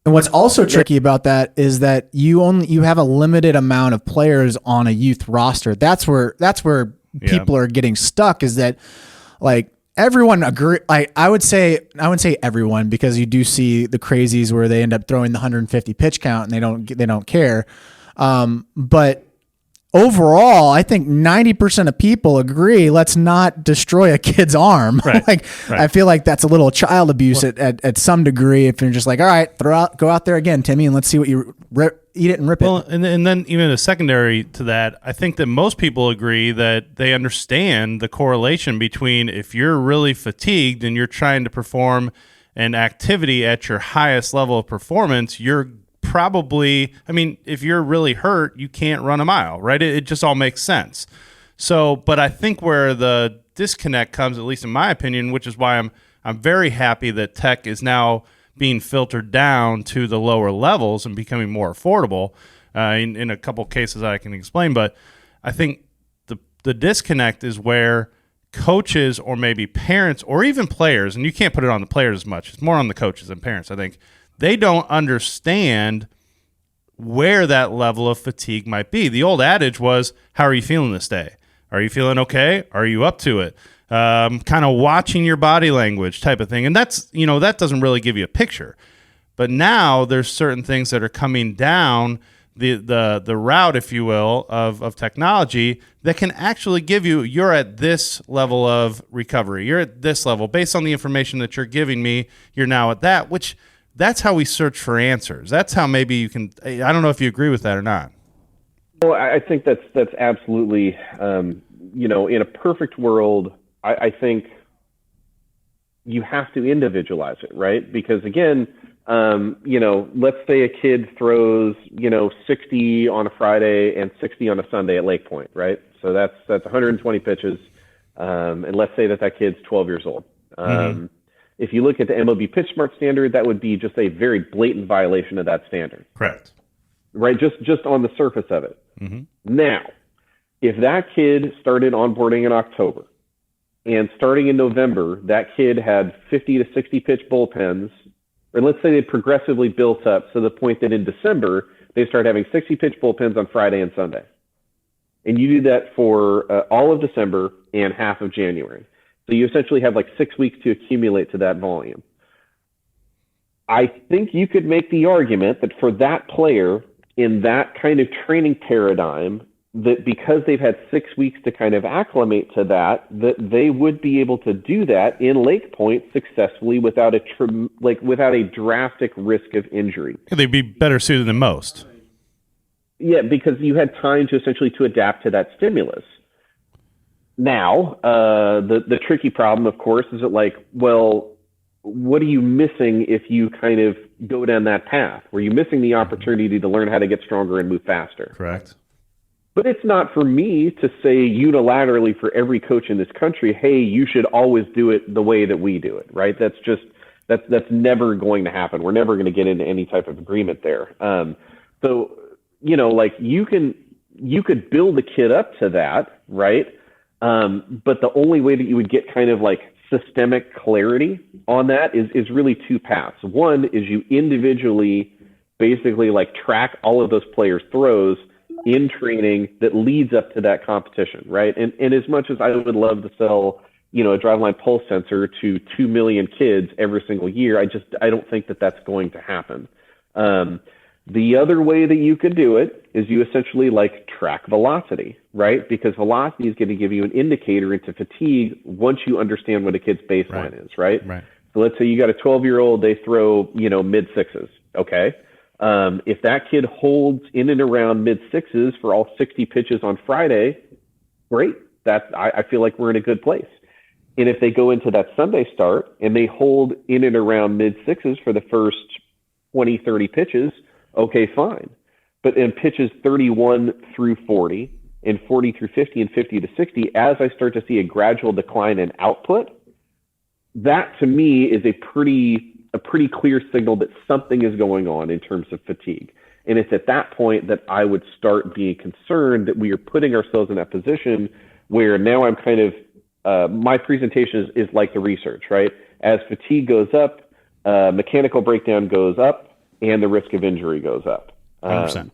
And what's also tricky about that is that you have a limited amount of players on a youth roster. That's where people are getting stuck, is that like everyone agree. Like I wouldn't say everyone, because you do see the crazies where they end up throwing the 150 pitch count and they don't care. But overall, I think 90% of people agree, let's not destroy a kid's arm. Right. I feel like that's a little child abuse at some degree. If you're just like, all right, go out there again, Timmy, and let's see what you eat it and rip it. And then even a secondary to that, I think that most people agree that they understand the correlation between, if you're really fatigued and you're trying to perform an activity at your highest level of performance, you're probably, if you're really hurt, you can't run a mile, right? It just all makes sense. So, but I think where the disconnect comes, at least in my opinion, which is why I'm very happy that tech is now being filtered down to the lower levels and becoming more affordable in a couple cases that I can explain. But I think the disconnect is where coaches or maybe parents or even players, and you can't put it on the players as much, it's more on the coaches and parents, I think, they don't understand where that level of fatigue might be. The old adage was, how are you feeling this day? Are you feeling okay? Are you up to it? Kind of watching your body language type of thing. And that's, that doesn't really give you a picture. But now there's certain things that are coming down the route, if you will, of technology that can actually give you're at this level of recovery. You're at this level. Based on the information that you're giving me, you're now at that, which that's how we search for answers. That's how maybe you can, I don't know if you agree with that or not. Well, I think that's absolutely, in a perfect world, I think you have to individualize it, right? Because again, let's say a kid throws, 60 on a Friday and 60 on a Sunday at Lake Point, right? So that's 120 pitches. And let's say that kid's 12 years old. If you look at the MLB Pitch Smart standard, that would be just a very blatant violation of that standard. Correct. Right? Just on the surface of it. Now, if that kid started onboarding in October and starting in November, that kid had 50 to 60 pitch bullpens, or let's say they progressively built up to the point that in December, they start having 60 pitch bullpens on Friday and Sunday. And you do that for all of December and half of January. So you essentially have like 6 weeks to accumulate to that volume. I think you could make the argument that for that player in that kind of training paradigm, that because they've had 6 weeks to kind of acclimate to that they would be able to do that in Lake Point successfully without a drastic risk of injury. They'd be better suited than most. Yeah, because you had time to essentially to adapt to that stimulus. Now, the tricky problem, of course, is that what are you missing if you kind of go down that path? Were you missing the opportunity to learn how to get stronger and move faster? Correct. But it's not for me to say unilaterally for every coach in this country, hey, you should always do it the way that we do it, right? That's never going to happen. We're never going to get into any type of agreement there. So, you could build a kid up to that, right? But the only way that you would get kind of like systemic clarity on that is really two paths. One is you individually basically like track all of those players' throws in training that leads up to that competition, right? And as much as I would love to sell, a driveline pulse sensor to 2 million kids every single year, I don't think that that's going to happen. The other way that you could do it is you essentially like track velocity, right? Because velocity is going to give you an indicator into fatigue once you understand what a kid's baseline is, right? Right. So let's say you got a 12-year-old, they throw, mid sixes. Okay. If that kid holds in and around mid sixes for all 60 pitches on Friday, great. I feel like we're in a good place. And if they go into that Sunday start and they hold in and around mid sixes for the first 20, 30 pitches, okay, fine. But in pitches 31 through 40 and 40 through 50 and 50 to 60, as I start to see a gradual decline in output, that to me is a pretty clear signal that something is going on in terms of fatigue. And it's at that point that I would start being concerned that we are putting ourselves in that position where now I'm kind of, my presentation is like the research, right? As fatigue goes up, mechanical breakdown goes up, and the risk of injury goes up. 100%.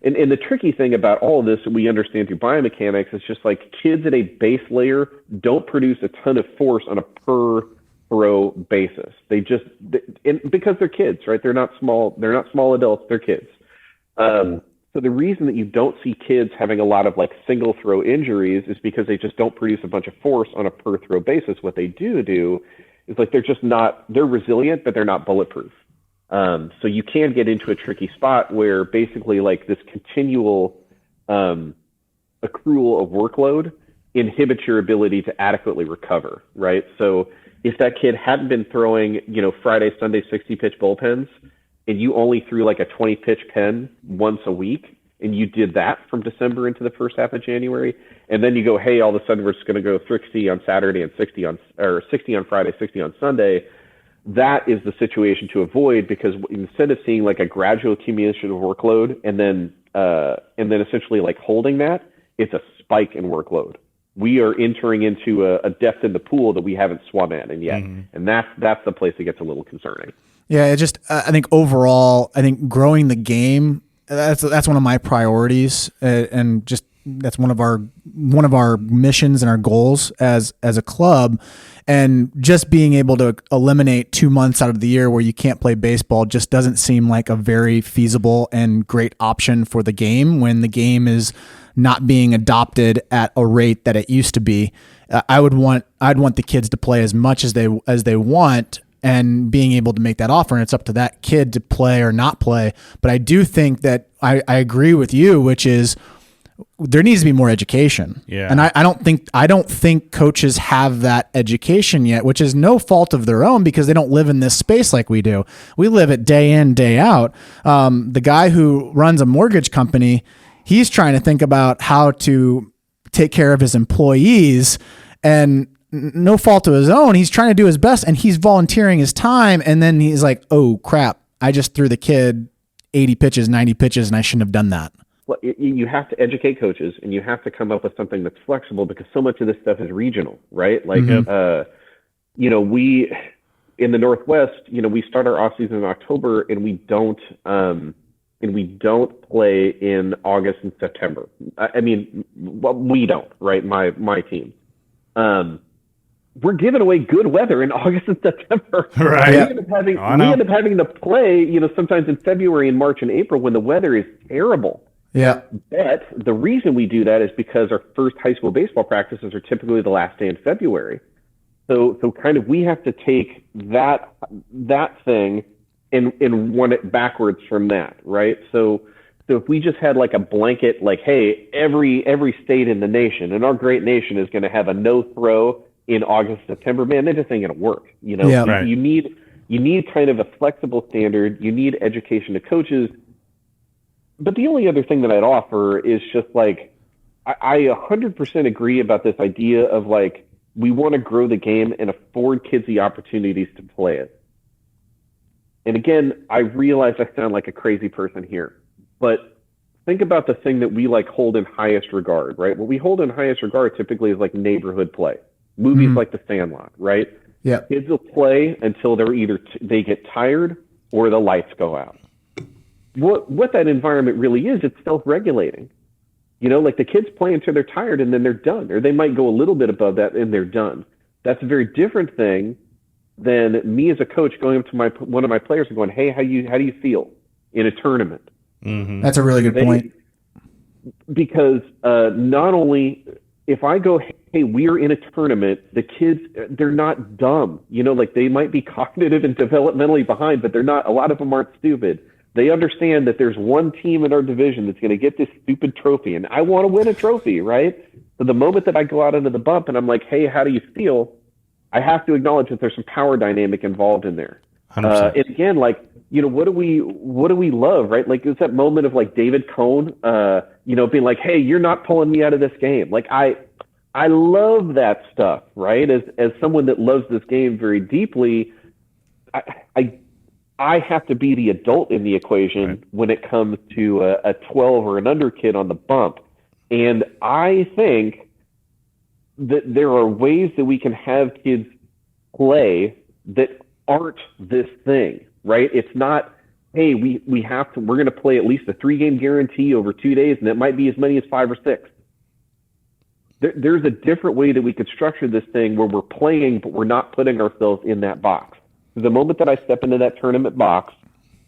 And the tricky thing about all of this that we understand through biomechanics is just like kids at a base layer don't produce a ton of force on a per throw basis. Because they're kids, right? They're not small adults, they're kids. So the reason that you don't see kids having a lot of like single throw injuries is because they just don't produce a bunch of force on a per throw basis. What they do is like they're resilient, but they're not bulletproof. So you can get into a tricky spot where basically like this continual accrual of workload inhibits your ability to adequately recover, right? So if that kid hadn't been throwing, Friday, Sunday, 60 pitch bullpens, and you only threw like a 20 pitch pen once a week, and you did that from December into the first half of January, and then you go, hey, all of a sudden we're just going to go 60 on Saturday and 60 on Friday, 60 on Sunday. That is the situation to avoid, because instead of seeing like a gradual accumulation of workload and then essentially like holding that, it's a spike in workload. We are entering into a depth in the pool that we haven't swum at yet. And that's the place that gets a little concerning. Yeah, it just I think overall, I think growing the game, that's one of my priorities, and just that's one of our missions and our goals as a club. And just being able to eliminate 2 months out of the year where you can't play baseball just doesn't seem like a very feasible and great option for the game when the game is not being adopted at a rate that it used to be. I'd want the kids to play as much as they want, and being able to make that offer, and it's up to that kid to play or not play. But I do think that I agree with you, which is there needs to be more education. Yeah. And I don't think coaches have that education yet, which is no fault of their own because they don't live in this space like we do. We live it day in, day out. The guy who runs a mortgage company, he's trying to think about how to take care of his employees, and no fault of his own. He's trying to do his best and he's volunteering his time. And then he's like, oh crap, I just threw the kid 80 pitches, 90 pitches, and I shouldn't have done that. Well, you have to educate coaches, and you have to come up with something that's flexible because so much of this stuff is regional, right? Like, we in the Northwest, we start our off season in October, and we don't play in August and September. We don't, right? My team. We're giving away good weather in August and September. Right. We end up having to play, sometimes in February and March and April when the weather is terrible. Yeah. But the reason we do that is because our first high school baseball practices are typically the last day in February. So kind of we have to take that thing and run it backwards from that, right? So if we just had like a blanket, like, hey, every state in the nation, and our great nation is going to have a no throw in August, September, man, that just ain't going to work. Yeah. Right. You need kind of a flexible standard. You need education to coaches. But the only other thing that I'd offer is just like, I 100% agree about this idea of like, we want to grow the game and afford kids the opportunities to play it. And again, I realize I sound like a crazy person here, but think about the thing that we like hold in highest regard, right? What we hold in highest regard typically is like neighborhood play, movies like The Sandlot, right? Yeah. Kids will play until they're either they get tired or the lights go out. What that environment really is, it's self-regulating. Like the kids play until they're tired and then they're done, or they might go a little bit above that and they're done. That's a very different thing than me as a coach going up to one of my players and going, hey, how do you feel in a tournament? Mm-hmm. That's a really good point. Because not only if I go, hey, we're in a tournament, the kids, they're not dumb. Like they might be cognitive and developmentally behind, but they're not. A lot of them aren't stupid. They understand that there's one team in our division that's going to get this stupid trophy, and I want to win a trophy, right? So the moment that I go out into the bump and I'm like, hey, how do you feel? I have to acknowledge that there's some power dynamic involved in there. And again, like, what do we love, right? Like, it's that moment of like David Cohn, being like, hey, you're not pulling me out of this game. Like, I love that stuff, right? As someone that loves this game very deeply, I have to be the adult in the equation when it comes to a 12 or an under kid on the bump. And I think that there are ways that we can have kids play that aren't this thing, right? It's not, hey, we're going to play at least a 3-game guarantee over 2 days, and it might be as many as 5 or 6. There's a different way that we could structure this thing where we're playing, but we're not putting ourselves in that box. The moment that I step into that tournament box,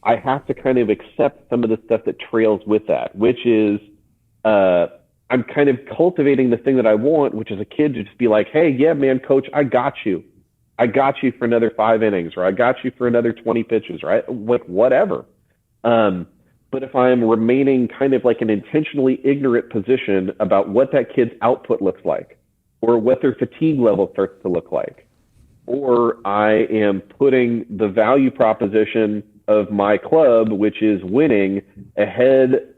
I have to kind of accept some of the stuff that trails with that, which is I'm kind of cultivating the thing that I want, which is a kid to just be like, hey, yeah, man, coach, I got you. I got you for another 5 innings, or I got you for another 20 pitches, right? Whatever. But if I'm remaining kind of like an intentionally ignorant position about what that kid's output looks like, or what their fatigue level starts to look like, or I am putting the value proposition of my club, which is winning, ahead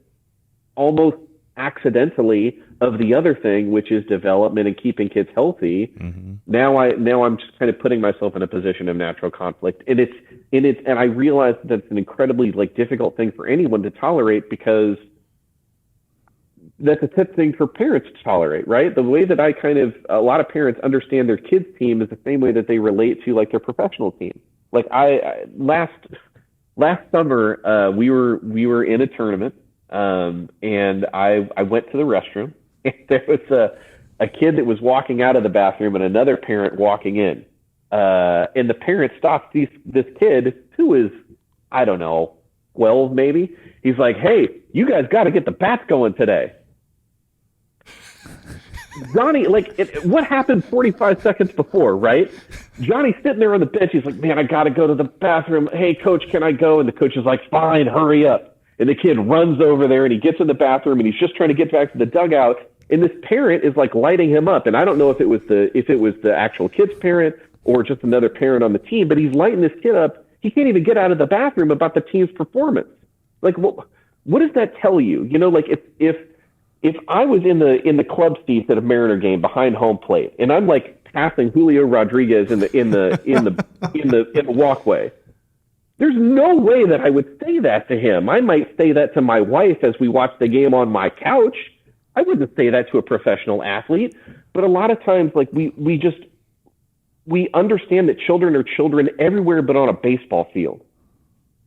almost accidentally of the other thing, which is development and keeping kids healthy. Mm-hmm. Now I'm just kind of putting myself in a position of natural conflict, and I realize that's an incredibly like difficult thing for anyone to tolerate, because that's a tough thing for parents to tolerate, right? The way that a lot of parents understand their kids' team is the same way that they relate to like their professional team. Like last summer, we were in a tournament, and I went to the restroom, and there was a kid that was walking out of the bathroom and another parent walking in, and the parent stops this kid who is, I don't know, 12 maybe. He's like, hey, you guys got to get the bats going today. Johnny, what happened 45 seconds before, right? Johnny's sitting there on the bench. He's like, man, I got to go to the bathroom. Hey, coach, can I go? And the coach is like, fine, hurry up. And the kid runs over there and he gets in the bathroom and he's just trying to get back to the dugout. And this parent is like lighting him up. And I don't know if it was the actual kid's parent or just another parent on the team, but he's lighting this kid up. He can't even get out of the bathroom about the team's performance. Like, what does that tell you? You know, like if I was in the club seats at a Mariner game behind home plate and I'm like passing Julio Rodriguez in the walkway, there's no way that I would say that to him. I might say that to my wife as we watch the game on my couch. I wouldn't say that to a professional athlete. But a lot of times, like we understand that children are children everywhere but on a baseball field,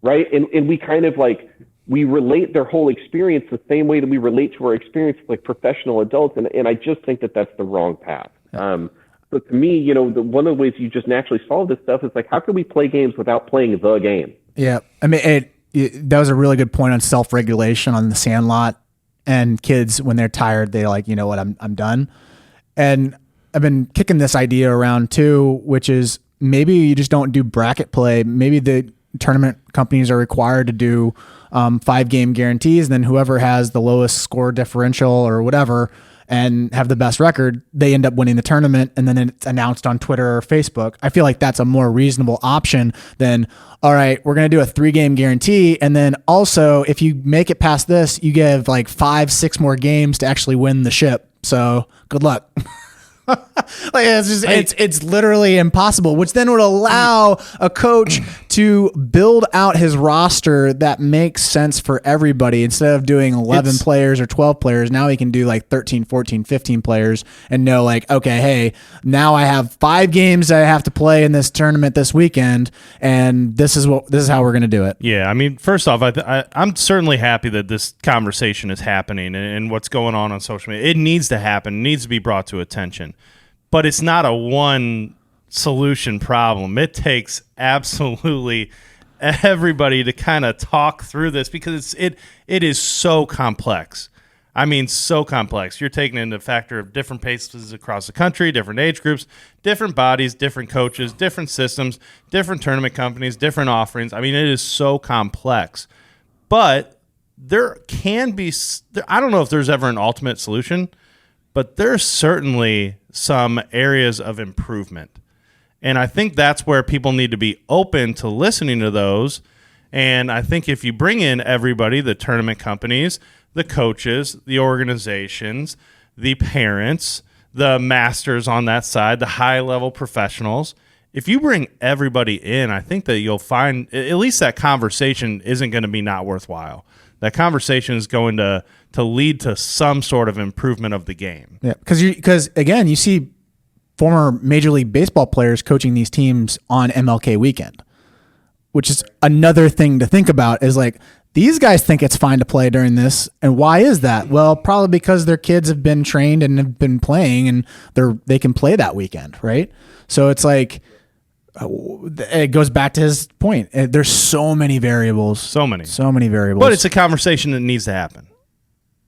right? And we kind of like, we relate their whole experience the same way that we relate to our experience with like professional adults. And I just think that that's the wrong path. So to me, you know, one of the ways you just naturally solve this stuff is like, how can we play games without playing the game? Yeah. I mean, that was a really good point on self-regulation on the Sandlot, and kids, when they're tired, they're like, you know what, I'm done. And I've been kicking this idea around too, which is maybe you just don't do bracket play. Maybe the tournament companies are required to do 5-game guarantees. And then whoever has the lowest score differential or whatever and have the best record, they end up winning the tournament, and then it's announced on Twitter or Facebook. I feel like that's a more reasonable option than, all right, we're going to do a 3-game guarantee, and then also if you make it past this, you give like 5-6 more games to actually win the ship. So good luck. Like it's literally impossible, which then would allow a coach to build out his roster that makes sense for everybody. Instead of doing 11 players or 12 players, now he can do like 13, 14, 15 players and know like, okay, hey, now I have 5 games that I have to play in this tournament this weekend, and this is how we're going to do it. Yeah, I mean, first off, I'm certainly happy that this conversation is happening and what's going on social media. It needs to happen. It needs to be brought to attention. But it's not a one solution problem. It takes absolutely everybody to kind of talk through this because it is so complex. I mean, so complex. You're taking into factor of different paces across the country, different age groups, different bodies, different coaches, different systems, different tournament companies, different offerings. I mean, it is so complex. But there can be, I don't know if there's ever an ultimate solution, but there's certainly some areas of improvement. And I think that's where people need to be open to listening to those. And I think if you bring in everybody, the tournament companies, the coaches, the organizations, the parents, the masters on that side, the high-level professionals, if you bring everybody in, I think that you'll find at least that conversation isn't going to be not worthwhile. That conversation is going to lead to some sort of improvement of the game. Yeah, because again, you see former Major League Baseball players coaching these teams on MLK weekend, which is another thing to think about. Is like, these guys think it's fine to play during this, and why is that? Well, probably because their kids have been trained and have been playing, and they can play that weekend, right? So it's like, it goes back to his point. There's so many variables. So many variables. But it's a conversation that needs to happen.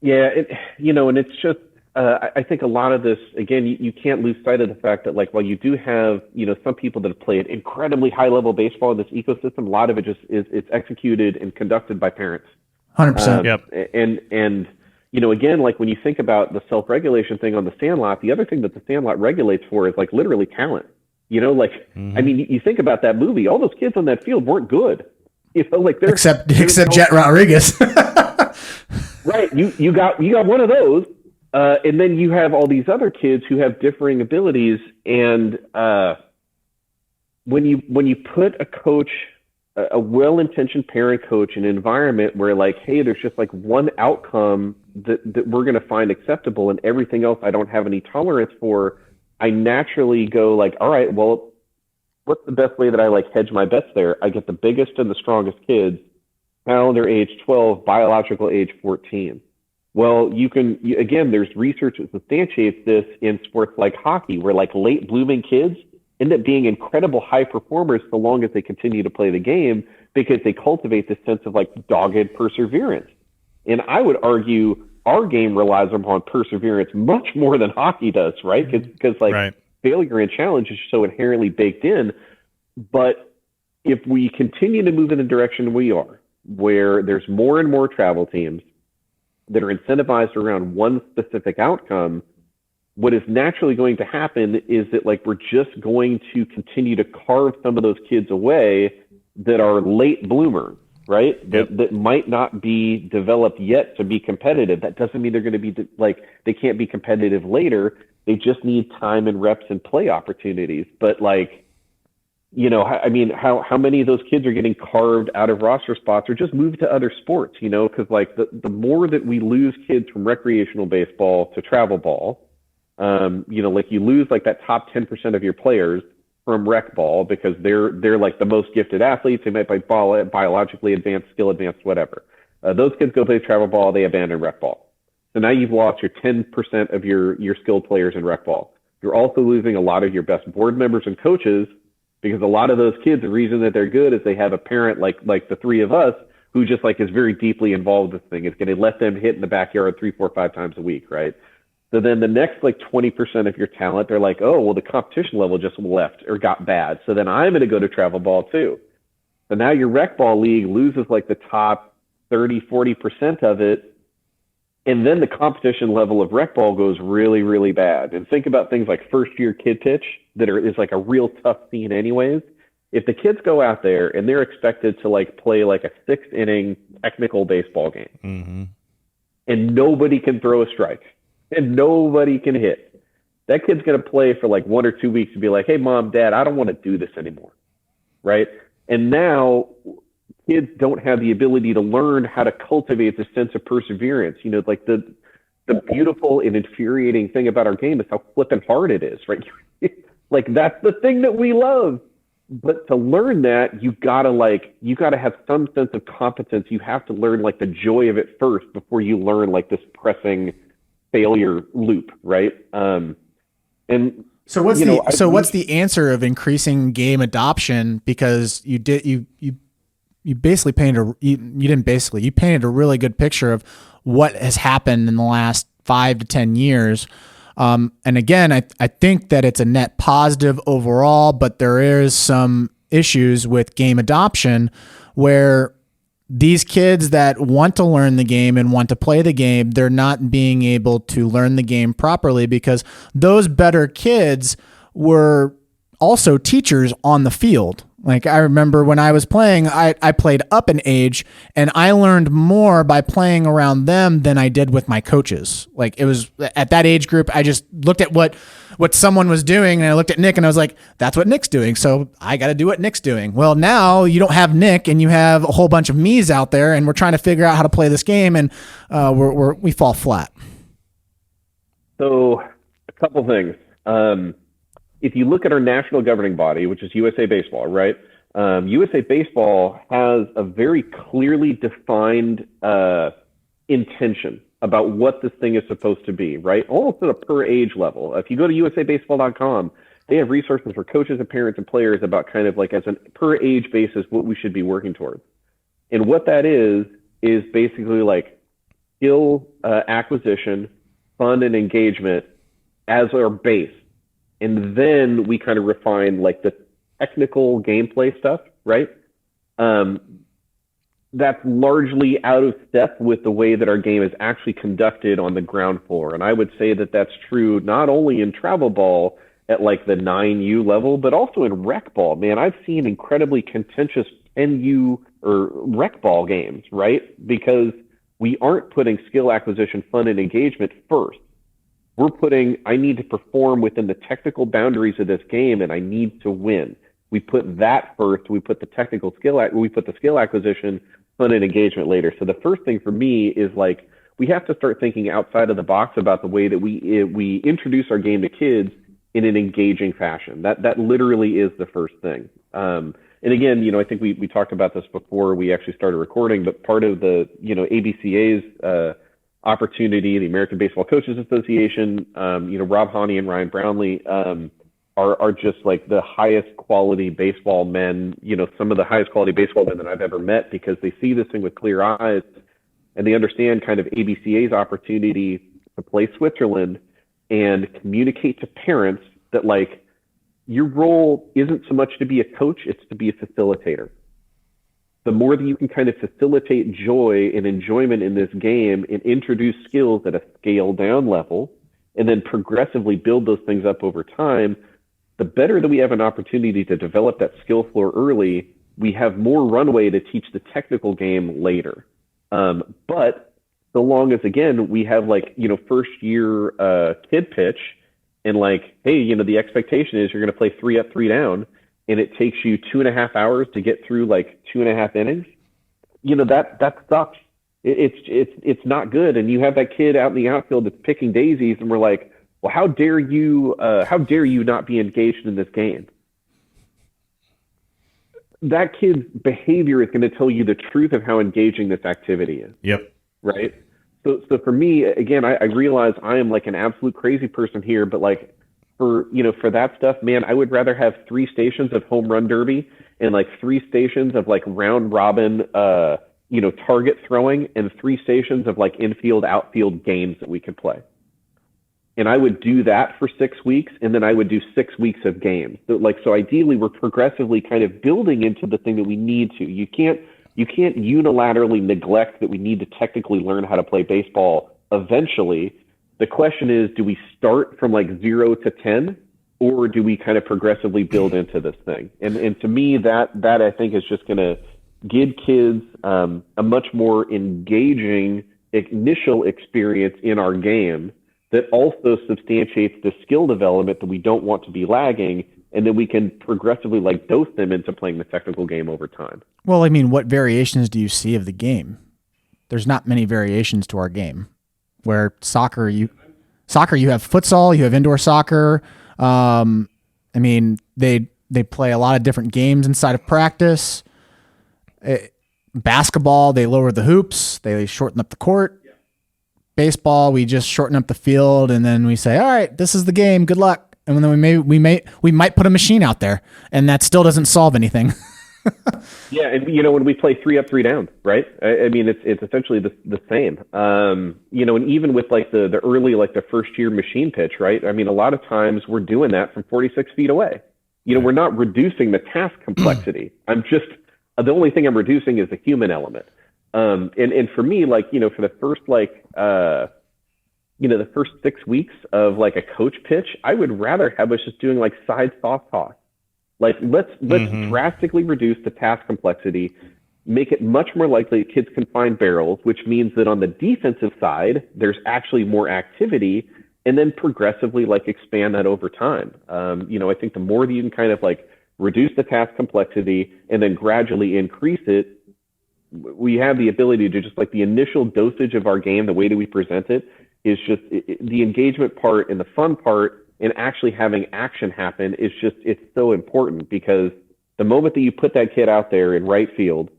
Yeah, and it's just, I think a lot of this, again, you can't lose sight of the fact that, like, while you do have, some people that have played incredibly high-level baseball in this ecosystem, a lot of it just it's executed and conducted by parents. 100%. Yep. And again, like, when you think about the self-regulation thing on the Sandlot, the other thing that the Sandlot regulates for is, like, literally talent. I mean, you think about that movie, all those kids on that field weren't good. Like, except Jet Rodriguez. Right. You got one of those. And then you have all these other kids who have differing abilities. And when you put a coach, a well-intentioned parent coach in an environment where, like, hey, there's just like one outcome that we're going to find acceptable and everything else I don't have any tolerance for, I naturally go like, all right, well, what's the best way that I like hedge my bets there? I get the biggest and the strongest kids, calendar age 12, biological age 14. Well, again, there's research that substantiates this in sports like hockey, where like late blooming kids end up being incredible high performers so long as they continue to play the game, because they cultivate this sense of like dogged perseverance. And I would argue our game relies upon perseverance much more than hockey does, right? Because right. Failure and challenge is so inherently baked in. But if we continue to move in the direction we are, where there's more and more travel teams that are incentivized around one specific outcome, what is naturally going to happen is that like we're just going to continue to carve some of those kids away that are late bloomers, right? Yep. That might not be developed yet to be competitive. That doesn't mean they're going to be like they can't be competitive later. They just need time and reps and play opportunities. But like, you know, I mean, how many of those kids are getting carved out of roster spots or just moved to other sports, you know, because like the more that we lose kids from recreational baseball to travel ball, you know, like you lose like that top 10% of your players from rec ball because they're like the most gifted athletes. They might be biologically advanced, skill advanced, whatever. Those kids go play travel ball, they abandon rec ball. So now you've lost your 10% of your skilled players in rec ball. You're also losing a lot of your best board members and coaches because a lot of those kids, the reason that they're good is they have a parent like the three of us who just like is very deeply involved with this thing. It's going to let them hit in the backyard 3, 4, 5 times a week, right? So then the next like 20% of your talent, they're like, oh, well, the competition level just left or got bad. So then I'm going to go to travel ball too. So now your rec ball league loses like the top 30, 40% of it. And then the competition level of rec ball goes really, really bad. And think about things like first year kid pitch is like a real tough scene anyways. If the kids go out there and they're expected to like play like a 6th inning technical baseball game and nobody can throw a strike and nobody can hit, that kid's going to play for like 1 or 2 weeks and be like, hey, mom, dad, I don't want to do this anymore. Right. And now kids don't have the ability to learn how to cultivate this sense of perseverance. You know, like the beautiful and infuriating thing about our game is how flippin' hard it is, right? Like that's the thing that we love. But to learn that, you gotta have some sense of competence. You have to learn like the joy of it first before you learn like this pressing failure loop, right? And so what's the answer of increasing game adoption? Because you basically you painted a really good picture of what has happened in the last 5 to 10 years. And again, I think that it's a net positive overall, but there is some issues with game adoption where these kids that want to learn the game and want to play the game, they're not being able to learn the game properly because those better kids were also teachers on the field. Like I remember when I was playing, I played up in age and I learned more by playing around them than I did with my coaches. Like it was at that age group, I just looked at what someone was doing and I looked at Nick and I was like, that's what Nick's doing. So I got to do what Nick's doing. Well, now you don't have Nick and you have a whole bunch of me's out there and we're trying to figure out how to play this game and we fall flat. So a couple things. If you look at our national governing body, which is USA Baseball, right? USA Baseball has a very clearly defined intention about what this thing is supposed to be, right? Almost at a per age level. If you go to usabaseball.com, they have resources for coaches and parents and players about kind of like as a per age basis what we should be working towards. And what that is basically like skill acquisition, fun, and engagement as our base. And then we kind of refine like the technical gameplay stuff, right? That's largely out of step with the way that our game is actually conducted on the ground floor. And I would say that that's true not only in travel ball at like the 9U level, but also in rec ball. Man, I've seen incredibly contentious 10U or rec ball games, right? Because we aren't putting skill acquisition, fun, and engagement first. We're putting, I need to perform within the technical boundaries of this game and I need to win. We put that first. We put the technical skill, we put the skill acquisition, fun, and engagement later. So the first thing for me is like, we have to start thinking outside of the box about the way that we introduce our game to kids in an engaging fashion. That literally is the first thing. And again, you know, I think we talked about this before we actually started recording, but part of the, you know, ABCA's, opportunity, the American Baseball Coaches Association, you know, Rob Haney and Ryan Brownlee are just like the highest quality baseball men, you know, some of the highest quality baseball men that I've ever met because they see this thing with clear eyes and they understand kind of ABCA's opportunity to play Switzerland and communicate to parents that like your role isn't so much to be a coach, it's to be a facilitator. the more that you can kind of facilitate joy and enjoyment in this game and introduce skills at a scaled down level and then progressively build those things up over time, the better that we have an opportunity to develop that skill floor early, we have more runway to teach the technical game later. But so long as, again, we have like, first year kid pitch and like, hey, the expectation is you're going to play 3 up, 3 down, and it takes you 2.5 hours to get through like 2.5 innings, that sucks. It's not good. And you have that kid out in the outfield that's picking daisies, and we're like, well, how dare you not be engaged in this game? That kid's behavior is going to tell you the truth of how engaging this activity is. Yep. Right. So for me, again, I realize I am like an absolute crazy person here, but like for that stuff, man, I would rather have 3 stations of home run derby and like 3 stations of like round robin, target throwing, and 3 stations of like infield, outfield games that we could play. And I would do that for 6 weeks, and then I would do 6 weeks of games. So ideally, we're progressively kind of building into the thing that we need to. You can't unilaterally neglect that we need to technically learn how to play baseball eventually. The question is, do we start from like 0 to 10, or do we kind of progressively build into this thing? And to me, that I think is just going to give kids a much more engaging initial experience in our game that also substantiates the skill development that we don't want to be lagging, and then we can progressively like dose them into playing the technical game over time. Well, I mean, what variations do you see of the game? There's not many variations to our game. Where soccer, you have futsal, you have indoor soccer. I mean, they play a lot of different games inside of practice. Basketball, they lower the hoops, they shorten up the court. Baseball, we just shorten up the field, and then we say, all right, this is the game, good luck. And then we might put a machine out there, and that still doesn't solve anything. Yeah, and when we play 3 up, 3 down, right? I mean, it's essentially the same. And even with like the early, like the first year machine pitch, right? I mean, a lot of times we're doing that from 46 feet away. We're not reducing the task complexity. The only thing I'm reducing is the human element. And for me, like, for the first the first 6 weeks of like a coach pitch, I would rather have us just doing like side soft toss. Like let's drastically reduce the task complexity, make it much more likely kids can find barrels, which means that on the defensive side, there's actually more activity, and then progressively like expand that over time. I think the more that you can kind of like reduce the task complexity and then gradually increase it, we have the ability to just like the initial dosage of our game, the way that we present it is just the engagement part and the fun part, and actually having action happen is just, it's so important, because the moment that you put that kid out there in right field,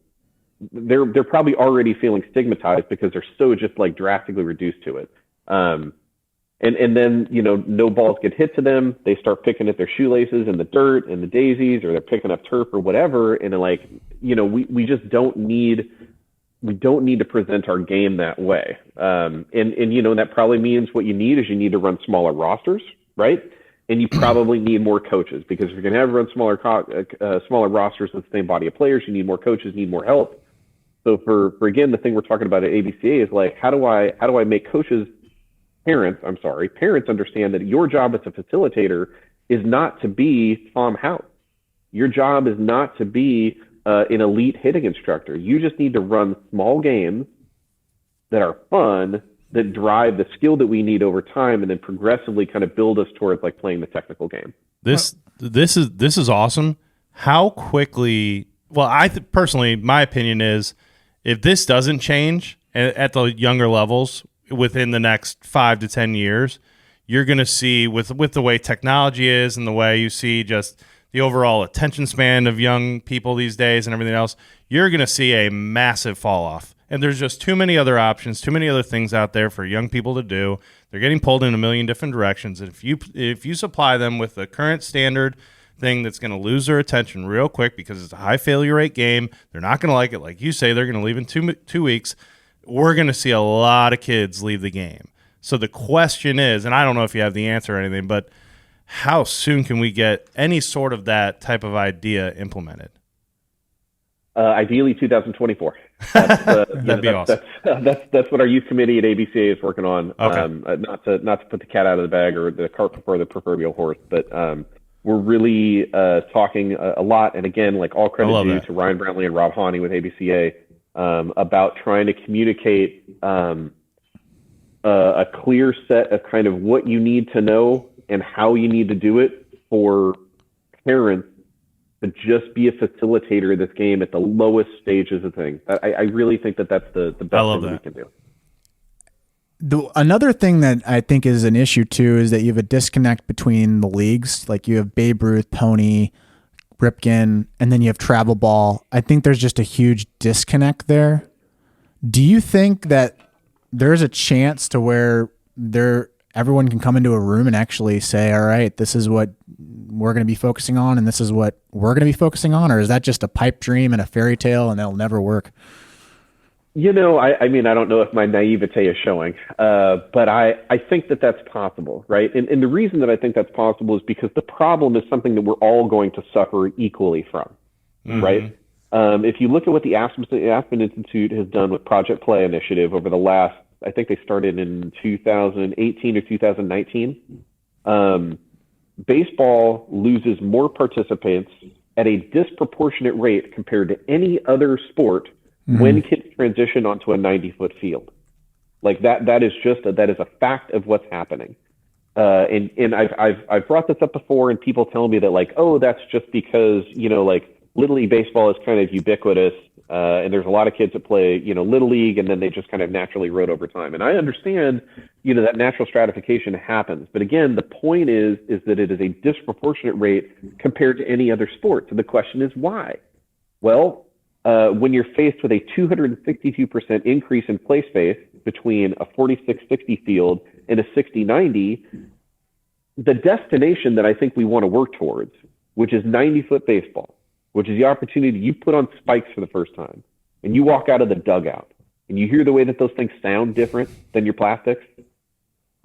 they're probably already feeling stigmatized because they're so just like drastically reduced to it. And then, no balls get hit to them. They start picking at their shoelaces in the dirt and the daisies, or they're picking up turf or whatever. And like, we just don't need to present our game that way. And that probably means what you need is you need to run smaller rosters, right? And you probably need more coaches, because if you're going to run smaller rosters with the same body of players, you need more coaches, need more help. So for again, the thing we're talking about at ABCA is like, how do I make parents understand that your job as a facilitator is not to be Tom House. Your job is not to be an elite hitting instructor. You just need to run small games that are fun, that drive the skill that we need over time, and then progressively kind of build us towards like playing the technical game. This is awesome. How quickly? Well, personally, my opinion is, if this doesn't change at the younger levels within the next 5 to 10 years, you're going to see with the way technology is and the way you see just the overall attention span of young people these days and everything else, you're going to see a massive fall off. And there's just too many other options, too many other things out there for young people to do. They're getting pulled in a million different directions. And if you supply them with the current standard thing that's going to lose their attention real quick because it's a high failure rate game, they're not going to like it. Like you say, they're going to leave in two weeks. We're going to see a lot of kids leave the game. So the question is, and I don't know if you have the answer or anything, but how soon can we get any sort of that type of idea implemented? Ideally 2024. That'd be awesome. That's what our youth committee at ABCA is working on. Okay. Not to put the cat out of the bag or the cart before the proverbial horse, but we're really talking a lot. And again, like all credit due to Ryan Brownlee and Rob Hawney with ABCA about trying to communicate a clear set of kind of what you need to know and how you need to do it for parents to just be a facilitator of this game at the lowest stages of things. I really think that that's the best thing that we can do. Another thing that I think is an issue too is that you have a disconnect between the leagues. Like you have Babe Ruth, Pony, Ripken, and then you have travel ball. I think there's just a huge disconnect there. Do you think that there's a chance to where everyone can come into a room and actually say, all right, this is what we're going to be focusing on and this is what we're going to be focusing on? Or is that just a pipe dream and a fairy tale and it'll never work? I mean, I don't know if my naivete is showing, but I think that that's possible, right? And the reason that I think that's possible is because the problem is something that we're all going to suffer equally from, right? If you look at what the Aspen Institute has done with Project Play Initiative over the last, I think they started in 2018 or 2019, baseball loses more participants at a disproportionate rate compared to any other sport when kids transition onto a 90-foot field. Like that is a fact of what's happening. And I've brought this up before, and people tell me that like, oh, that's just because, like Little League baseball is kind of ubiquitous, and there's a lot of kids that play, Little League, and then they just kind of naturally rode over time. And I understand, that natural stratification happens. But again, the point is that it is a disproportionate rate compared to any other sport. So the question is why? Well, when you're faced with a 262% increase in play space between a 46-60 field and a 60-90, the destination that I think we want to work towards, which is 90-foot baseball, which is the opportunity you put on spikes for the first time and you walk out of the dugout and you hear the way that those things sound different than your plastics.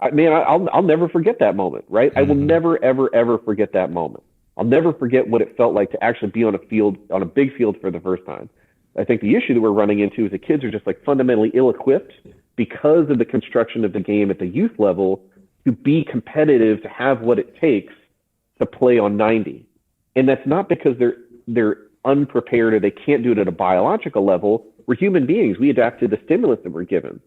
I'll never forget that moment, right? I will never, ever, ever forget that moment. I'll never forget what it felt like to actually be on a big field for the first time. I think the issue that we're running into is the kids are just like fundamentally ill-equipped because of the construction of the game at the youth level to be competitive, to have what it takes to play on 90. And that's not because they're unprepared or they can't do it at a biological level. We're human beings. We adapt to the stimulus that we're given.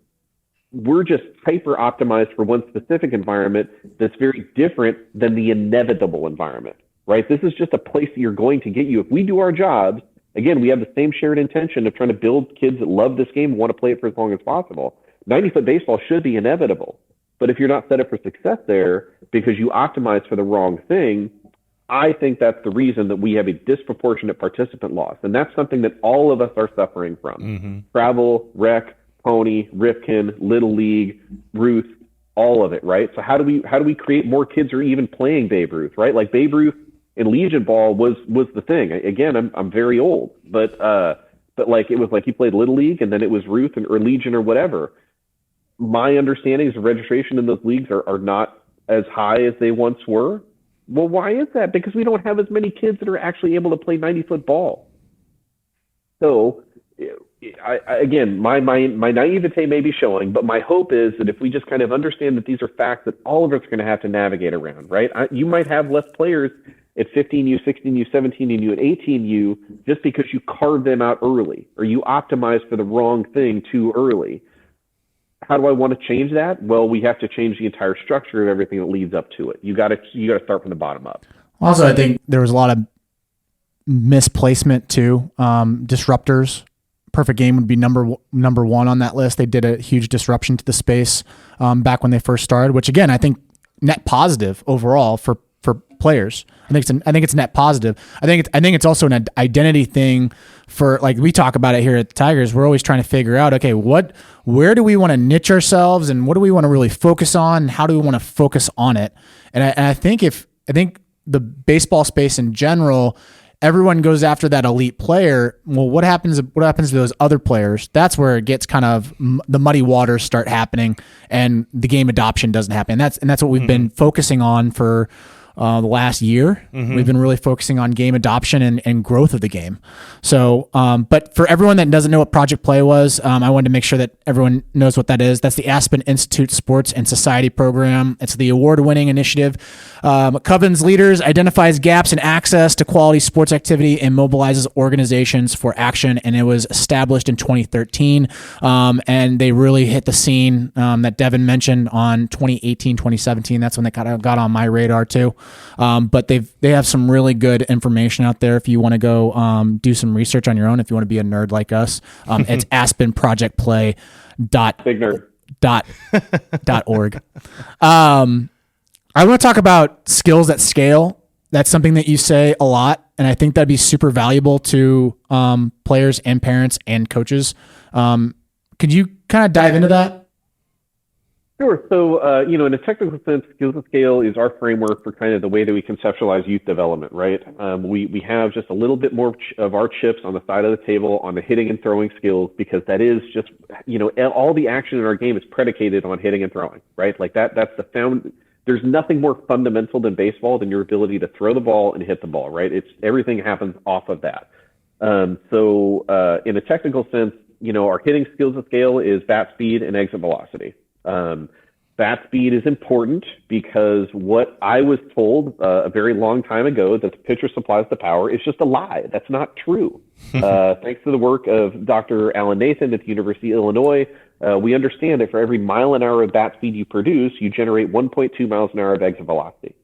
We're just hyper optimized for one specific environment that's very different than the inevitable environment, right? This is just a place that you're going to get you. If we do our jobs, again, we have the same shared intention of trying to build kids that love this game and want to play it for as long as possible. 90-foot baseball should be inevitable. But if you're not set up for success there because you optimize for the wrong thing, I think that's the reason that we have a disproportionate participant loss. And that's something that all of us are suffering from. Travel, rec, Pony, Ripken, Little League, Ruth, all of it, right? So how do we create more kids who are even playing Babe Ruth, right? Like Babe Ruth in Legion Ball was the thing. Again, I'm very old, but like it was like he played Little League and then it was Ruth or Legion or whatever. My understanding is the registration in those leagues are not as high as they once were. Well, why is that? Because we don't have as many kids that are actually able to play 90-foot ball. So, again, my naivete may be showing, but my hope is that if we just kind of understand that these are facts that all of us are going to have to navigate around, right? You might have less players at 15U, 16U, 17U, and 18U just because you carved them out early or you optimized for the wrong thing too early. How do I want to change that? Well, we have to change the entire structure of everything that leads up to it. You got to start from the bottom up. Also, I think there was a lot of misplacement too. Disruptors. Perfect Game would be number one on that list. They did a huge disruption to the space back when they first started, which again, I think net positive overall for players. I think it's net positive. I think it's also an identity thing for, like we talk about it here at the Tigers. We're always trying to figure out, okay, where do we want to niche ourselves and what do we want to really focus on? And how do we want to focus on it? And I think the baseball space in general, everyone goes after that elite player. Well, what happens to those other players? That's where it gets kind of the muddy waters start happening and the game adoption doesn't happen. And that's what we've been focusing on for the last year. We've been really focusing on game adoption and growth of the game. So, but for everyone that doesn't know what Project Play was, I wanted to make sure that everyone knows what that is. That's the Aspen Institute Sports and Society program. It's the award-winning initiative. Coven's leaders, identifies gaps in access to quality sports activity, and mobilizes organizations for action. And it was established in 2013. And they really hit the scene that Devin mentioned on 2018, 2017. That's when they kind of got on my radar too. But they have some really good information out there if you want to go do some research on your own, if you want to be a nerd like us. It's aspenprojectplay.org. I want to talk about skills at scale. That's something that you say a lot, and I think that'd be super valuable to players and parents and coaches. Could you kind of dive into that? Sure. So, in a technical sense, skills at scale is our framework for kind of the way that we conceptualize youth development, right? We have just a little bit more of our chips on the side of the table on the hitting and throwing skills, because that is just, all the action in our game is predicated on hitting and throwing, right? Like that's there's nothing more fundamental than baseball than your ability to throw the ball and hit the ball, right? Everything happens off of that. So in a technical sense, our hitting skills at scale is bat speed and exit velocity. Bat speed is important because what I was told a very long time ago, that the pitcher supplies the power, is just a lie. That's not true. Thanks to the work of Dr. Alan Nathan at the University of Illinois, we understand that for every mile an hour of bat speed you produce, you generate 1.2 miles an hour of exit velocity.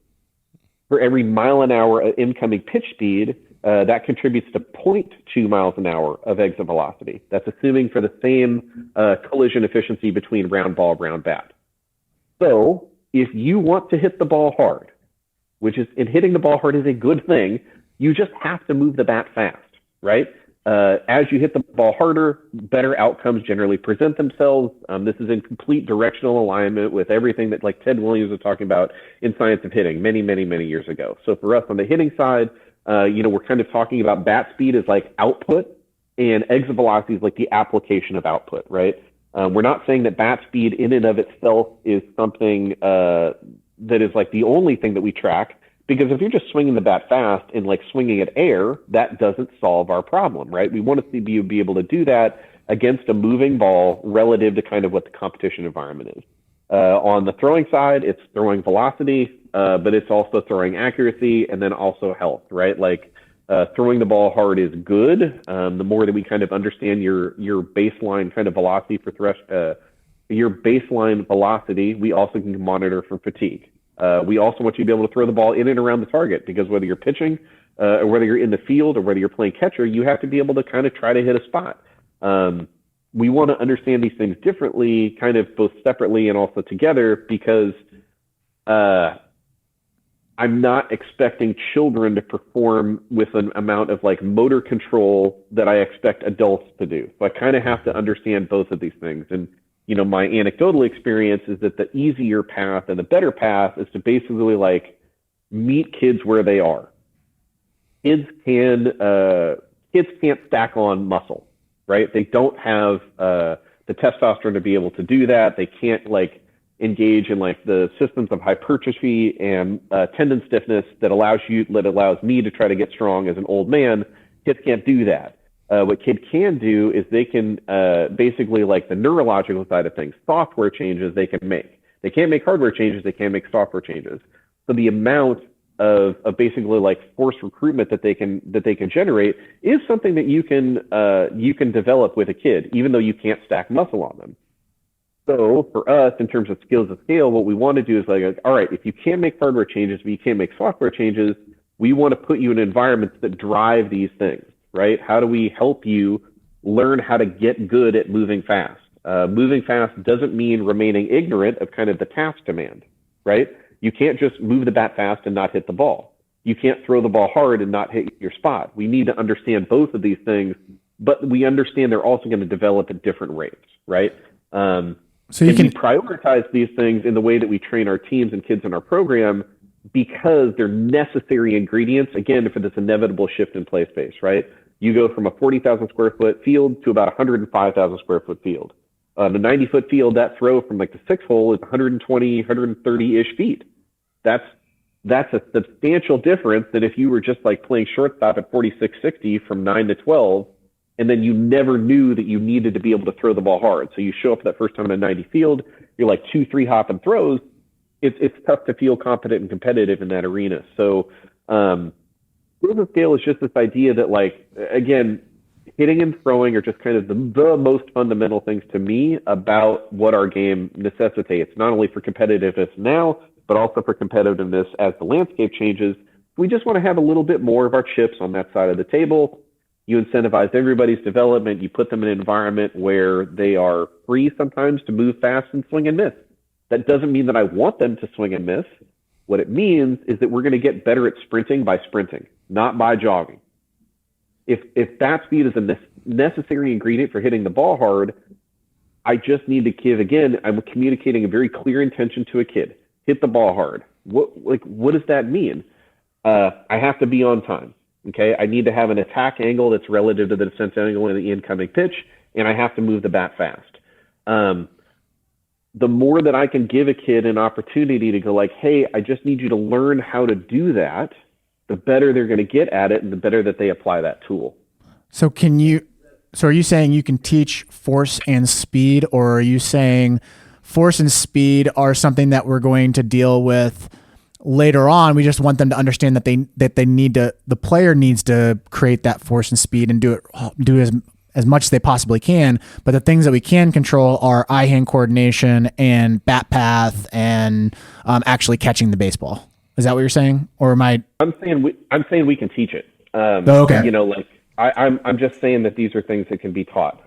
For every mile an hour of incoming pitch speed, that contributes to 0.2 miles an hour of exit velocity. That's assuming for the same collision efficiency between round ball, round bat. So if you want to hit the ball hard, and hitting the ball hard is a good thing, you just have to move the bat fast, right? As you hit the ball harder, better outcomes generally present themselves. This is in complete directional alignment with everything that like Ted Williams was talking about in Science of Hitting many, many, many years ago. So for us on the hitting side, we're kind of talking about bat speed as like output, and exit velocity is like the application of output, right? We're not saying that bat speed in and of itself is something that is like the only thing that we track, because if you're just swinging the bat fast and like swinging at air, that doesn't solve our problem, right? We want to be able to do that against a moving ball relative to kind of what the competition environment is. On the throwing side, it's throwing velocity, but it's also throwing accuracy and then also health, right? Like throwing the ball hard is good. The more that we kind of understand your baseline kind of velocity your baseline velocity, we also can monitor for fatigue. We also want you to be able to throw the ball in and around the target, because whether you're pitching or whether you're in the field or whether you're playing catcher, you have to be able to kind of try to hit a spot. We want to understand these things differently, kind of both separately and also together, because I'm not expecting children to perform with an amount of like motor control that I expect adults to do. So I kind of have to understand both of these things. And, my anecdotal experience is that the easier path and the better path is to basically like meet kids where they are. Kids can't stack on muscle, right? They don't have the testosterone to be able to do that. They can't like engage in like the systems of hypertrophy and tendon stiffness that allows me to try to get strong as an old man. Kids can't do that. What kids can do is they can basically like the neurological side of things, software changes they can make. They can't make hardware changes. They can't make software changes. So the amount of basically like forced recruitment that they can generate is something that you can develop with a kid, even though you can't stack muscle on them. So for us, in terms of skills at scale, what we want to do is like, all right, if you can't make hardware changes, but you can't make software changes, we want to put you in environments that drive these things, right? How do we help you learn how to get good at moving fast? Moving fast doesn't mean remaining ignorant of kind of the task demand, right? You can't just move the bat fast and not hit the ball. You can't throw the ball hard and not hit your spot. We need to understand both of these things, but we understand they're also going to develop at different rates, right? So we prioritize these things in the way that we train our teams and kids in our program, because they're necessary ingredients, again, for this inevitable shift in play space, right? You go from a 40,000 square foot field to about 105,000 square foot field. On a 90-foot field, that throw from like the 6 hole is 120, 130-ish feet. That's That's a substantial difference than if you were just like playing shortstop at 46-60 from 9 to 12, and then you never knew that you needed to be able to throw the ball hard. So you show up that first time in a 90 field, you're like 2-3 hopping throws. It's tough to feel competent and competitive in that arena. So skills and scale is just this idea that, like, again, hitting and throwing are just kind of the most fundamental things to me about what our game necessitates, not only for competitiveness now, but also for competitiveness as the landscape changes. We just want to have a little bit more of our chips on that side of the table. You incentivize everybody's development. You put them in an environment where they are free sometimes to move fast and swing and miss. That doesn't mean that I want them to swing and miss. What it means is that we're going to get better at sprinting by sprinting, not by jogging. If that speed is a necessary ingredient for hitting the ball hard, I just need to give, again, I'm communicating a very clear intention to a kid. Hit the ball hard. What does that mean? I have to be on time. Okay, I need to have an attack angle that's relative to the defense angle in the incoming pitch, and I have to move the bat fast. The more that I can give a kid an opportunity to go like, hey, I just need you to learn how to do that, the better they're going to get at it and the better that they apply that tool. So are you saying you can teach force and speed, or are you saying force and speed are something that we're going to deal with later on? We just want them to understand that the player needs to create that force and speed and do it as much as they possibly can, but the things that we can control are eye-hand coordination and bat path and actually catching the baseball. Is that what you're saying, or am I? I'm saying we can teach it. Okay. You know, like I'm just saying that these are things that can be taught.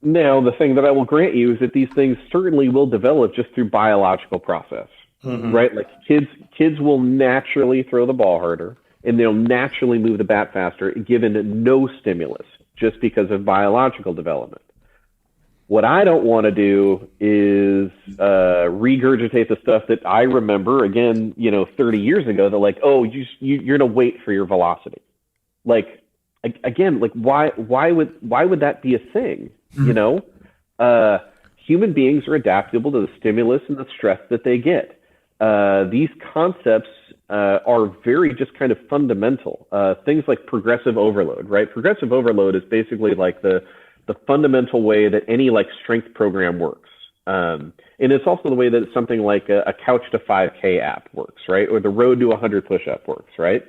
Now, the thing that I will grant you is that these things certainly will develop just through biological process, right? Like kids will naturally throw the ball harder, and they'll naturally move the bat faster, given no stimulus, just because of biological development. What I don't want to do is regurgitate the stuff that I remember, again, 30 years ago, that like, oh, you're going to wait for your velocity. Like, again, like why would that be a thing? Human beings are adaptable to the stimulus and the stress that they get. These concepts are very just kind of fundamental. Things like progressive overload, right? Progressive overload is basically like the fundamental way that any like strength program works. And it's also the way that something like a Couch to 5K app works, right? Or the Road to 100 push-up works, right?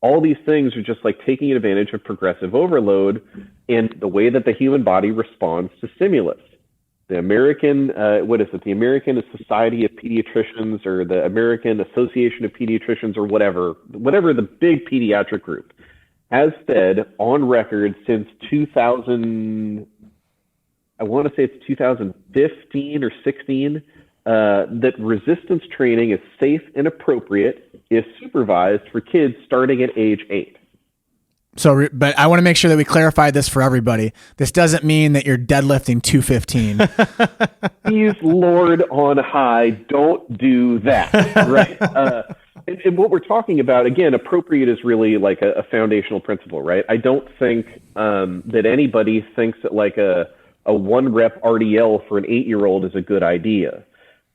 All these things are just like taking advantage of progressive overload and the way that the human body responds to stimulus. The American, the American Society of Pediatricians or the American Association of Pediatricians or whatever the big pediatric group has said on record since 2000, I want to say it's 2015 or 16, that resistance training is safe and appropriate if supervised for kids starting at age 8. So, but I want to make sure that we clarify this for everybody. This doesn't mean that you're deadlifting 215. Please, Lord on high, don't do that, right? And what we're talking about, again, appropriate is really like a foundational principle, right? I don't think that anybody thinks that like a 1-rep RDL for an 8-year-old is a good idea.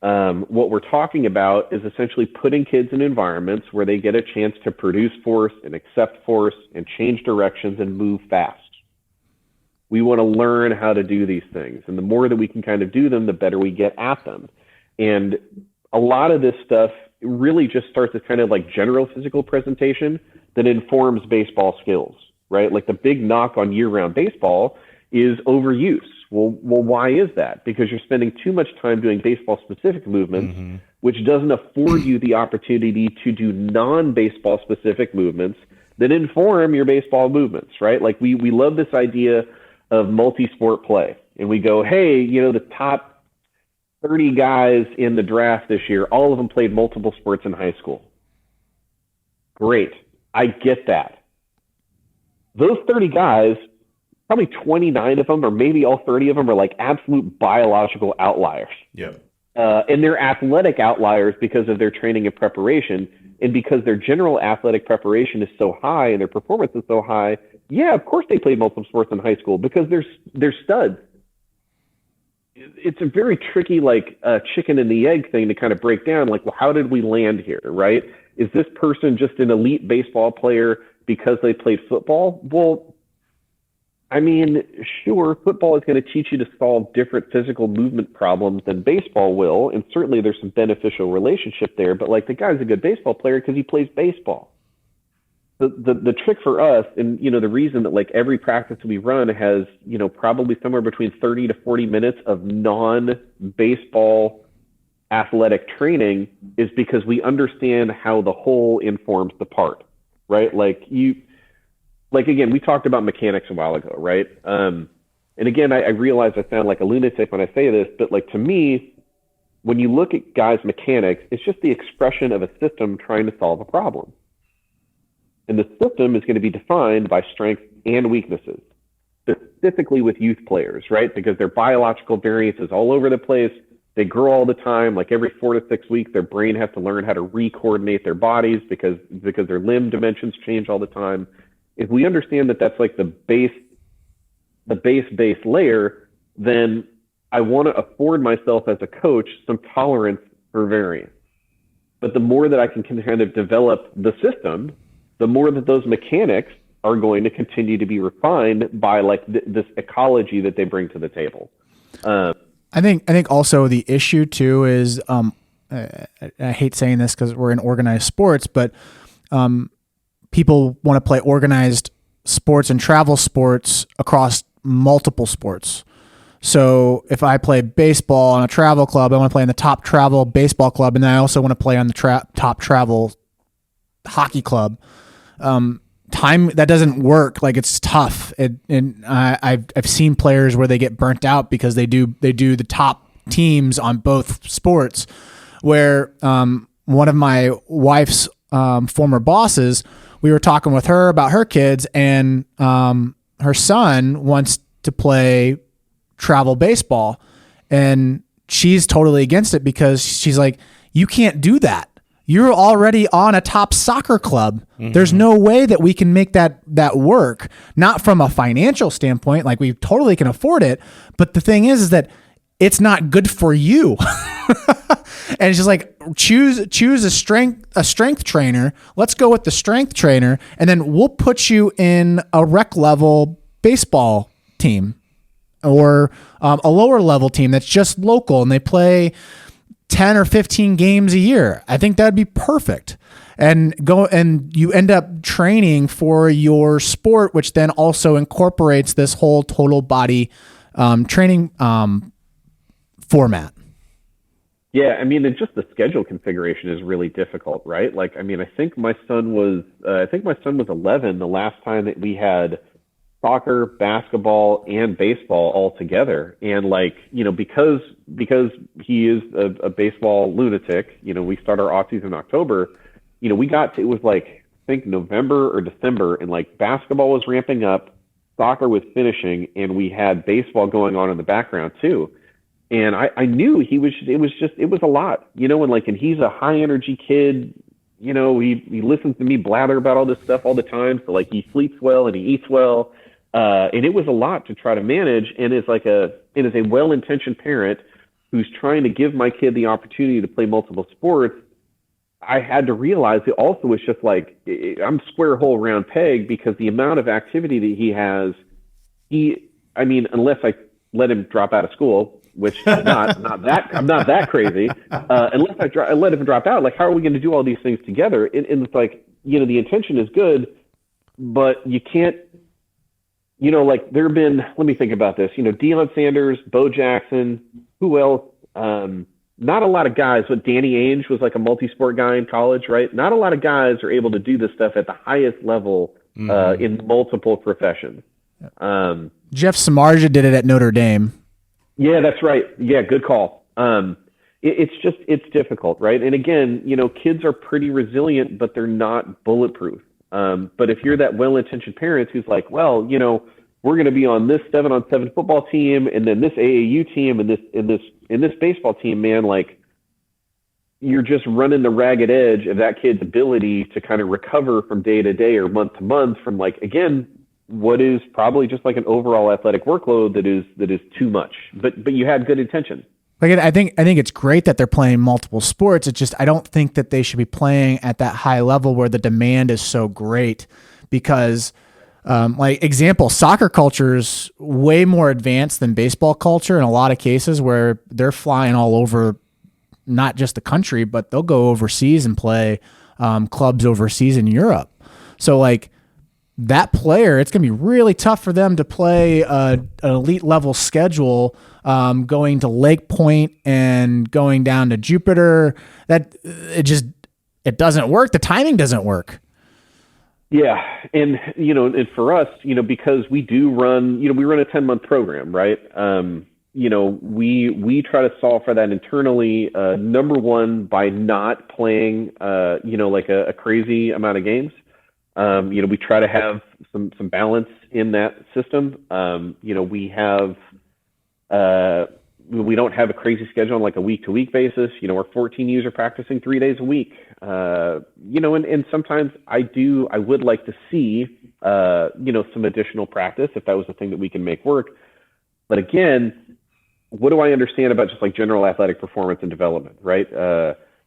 What we're talking about is essentially putting kids in environments where they get a chance to produce force and accept force and change directions and move fast. We want to learn how to do these things. And the more that we can kind of do them, the better we get at them. And a lot of this stuff really just starts as kind of like general physical presentation that informs baseball skills, right? Like the big knock on year-round baseball is overuse. Well, why is that? Because you're spending too much time doing baseball-specific movements, which doesn't afford you the opportunity to do non-baseball specific movements that inform your baseball movements, right? Like we love this idea of multi-sport play. And we go, hey, the top 30 guys in the draft this year, all of them played multiple sports in high school. Great. I get that. Those 30 guys, probably 29 of them, or maybe all 30 of them, are like absolute biological outliers. Yep. And they're athletic outliers because of their training and preparation. And because their general athletic preparation is so high and their performance is so high, yeah, of course they played multiple sports in high school because they're studs. it's a very tricky, like, chicken and the egg thing to kind of break down. Like, well, how did we land here, right? Is this person just an elite baseball player because they played football? Well, I mean, sure, football is going to teach you to solve different physical movement problems than baseball will, and certainly there's some beneficial relationship there. But like, the guy's a good baseball player because he plays baseball. The trick for us, and the reason that like every practice we run has probably somewhere between 30 to 40 minutes of non-baseball athletic training, is because we understand how the whole informs the part, right? Like again, we talked about mechanics a while ago, right? And again, I realize I sound like a lunatic when I say this, but like, to me, when you look at guys' mechanics, it's just the expression of a system trying to solve a problem. And the system is going to be defined by strengths and weaknesses, specifically with youth players, right? Because their biological variance is all over the place. They grow all the time. Like every 4 to 6 weeks, their brain has to learn how to re-coordinate their bodies because their limb dimensions change all the time. If we understand that that's like the base layer, then I want to afford myself as a coach some tolerance for variance. But the more that I can kind of develop the system, the more that those mechanics are going to continue to be refined by like this ecology that they bring to the table. I think also the issue too is I hate saying this because we're in organized sports, but people want to play organized sports and travel sports across multiple sports. So if I play baseball on a travel club, I want to play in the top travel baseball club, and then I also want to play on the top travel hockey club. Time that doesn't work. Like, it's tough. And I've seen players where they get burnt out because they do the top teams on both sports. Where one of my wife's former bosses, we were talking with her about her kids, and her son wants to play travel baseball, and she's totally against it because she's like, you can't do that. You're already on a top soccer club. Mm-hmm. There's no way that we can make that work. Not from a financial standpoint, like we totally can afford it. But the thing is that it's not good for you. And it's just like, choose a strength trainer. Let's go with the strength trainer, and then we'll put you in a rec level baseball team or a lower level team that's just local, and they play 10 or 15 games a year. I think that'd be perfect. And you end up training for your sport, which then also incorporates this whole total body training format. Yeah, I mean, and just the schedule configuration is really difficult, right? Like, I mean, I think my son was 11 the last time that we had soccer, basketball, and baseball all together. And like, because he is a baseball lunatic, we start our off season in October, it was like, I think November or December, and like basketball was ramping up, soccer was finishing, and we had baseball going on in the background too. And I knew it was a lot, and he's a high energy kid. He listens to me blather about all this stuff all the time. So like, he sleeps well and he eats well. And it was a lot to try to manage. And as a well-intentioned parent who's trying to give my kid the opportunity to play multiple sports, I had to realize it also was just like, I'm square hole round peg, because the amount of activity that he has, unless I let him drop out of school, which I'm not that crazy. Unless I let him drop out, like, how are we going to do all these things together? And it's like, the intention is good, but you can't, like, there have been, let me think about this, Deion Sanders, Bo Jackson, who else? Not a lot of guys, but Danny Ainge was like a multi-sport guy in college, right? Not a lot of guys are able to do this stuff at the highest level in multiple professions. Jeff Samardzija did it at Notre Dame. Yeah, that's right. Yeah, good call. It's difficult, right? And again, kids are pretty resilient, but they're not bulletproof. But if you're that well-intentioned parent who's like, well, we're going to be on this 7-on-7 football team, and then this AAU team, and this baseball team, man, like, you're just running the ragged edge of that kid's ability to kind of recover from day to day or month to month from, like, again, what is probably just like an overall athletic workload that is too much. But you had good intention. Like I think it's great that they're playing multiple sports. It's just I don't think that they should be playing at that high level where the demand is so great, because like example, soccer culture is way more advanced than baseball culture in a lot of cases, where they're flying all over, not just the country, but they'll go overseas and play clubs overseas in Europe. So like that player, it's going to be really tough for them to play an elite level schedule, going to Lake Point and going down to Jupiter. That it doesn't work. The timing doesn't work. Yeah. And, and for us, because we do run, we run a 10-month program, right? We try to solve for that internally. Number one, by not playing, like a crazy amount of games. We try to have some balance in that system. We don't have a crazy schedule on like a week-to-week basis. Our 14 U's are practicing 3 days a week. And sometimes I would like to see, some additional practice if that was a thing that we can make work. But again, what do I understand about just like general athletic performance and development, right?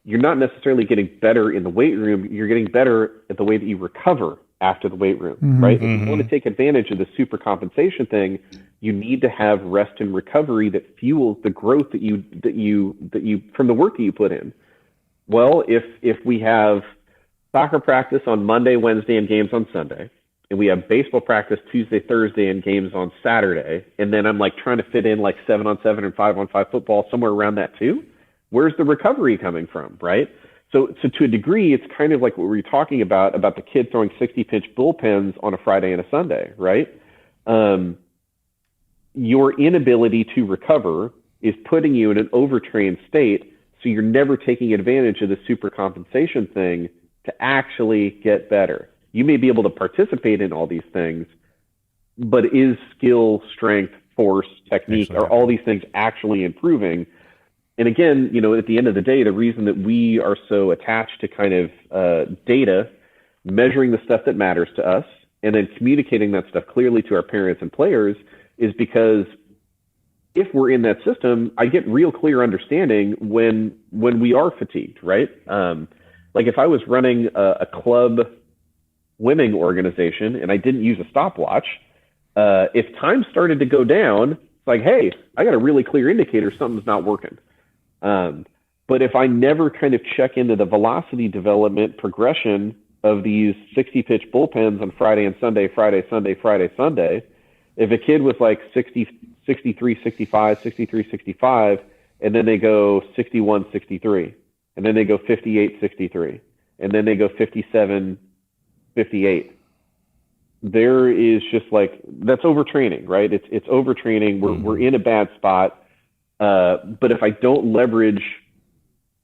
You're not necessarily getting better in the weight room. You're getting better at the way that you recover after the weight room, right? If you want to take advantage of the super compensation thing, you need to have rest and recovery that fuels the growth that you from the work that you put in. Well, if we have soccer practice on Monday, Wednesday, and games on Sunday, and we have baseball practice Tuesday, Thursday, and games on Saturday, and then I'm like trying to fit in like 7-on-7 and 5-on-5 football somewhere around that too, where's the recovery coming from, right? So to a degree, it's kind of like what we were talking about the kid throwing 60-pitch bullpens on a Friday and a Sunday, right? Your inability to recover is putting you in an overtrained state, so you're never taking advantage of the super compensation thing to actually get better. You may be able to participate in all these things, but is skill, strength, force, technique, are all these things actually improving? And again, at the end of the day, the reason that we are so attached to kind of data, measuring the stuff that matters to us, and then communicating that stuff clearly to our parents and players is because if we're in that system, I get real clear understanding when we are fatigued, right? Like if I was running a club swimming organization and I didn't use a stopwatch, if time started to go down, it's like, hey, I got a really clear indicator something's not working. But if I never kind of check into the velocity development progression of these 60-pitch bullpens on Friday and Sunday, Friday, Sunday, Friday, Sunday, if a kid was like 60, 63, 65, 63, 65, and then they go 61, 63, and then they go 58, 63, and then they go 57, 58, there is just like, that's overtraining, right? It's overtraining. We're in a bad spot. But if I don't leverage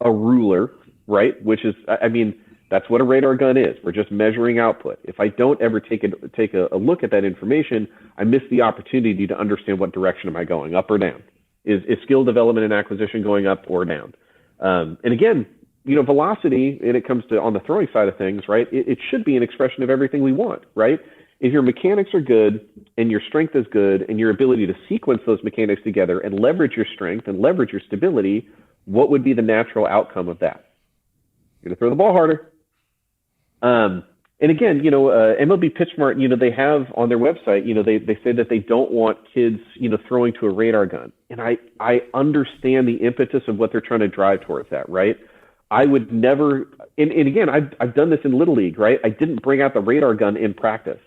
a ruler, right, which is, I mean, that's what a radar gun is. We're just measuring output. If I don't ever take a look at that information, I miss the opportunity to understand what direction am I going, up or down? Is skill development and acquisition going up or down? And again, velocity, and it comes to on the throwing side of things, right? It should be an expression of everything we want, right? If your mechanics are good and your strength is good and your ability to sequence those mechanics together and leverage your strength and leverage your stability, what would be the natural outcome of that? You're going to throw the ball harder. And again, MLB PitchSmart, they have on their website, they say that they don't want kids, throwing to a radar gun. And I understand the impetus of what they're trying to drive towards that, right? I would never, and again, I've done this in Little League, right? I didn't bring out the radar gun in practice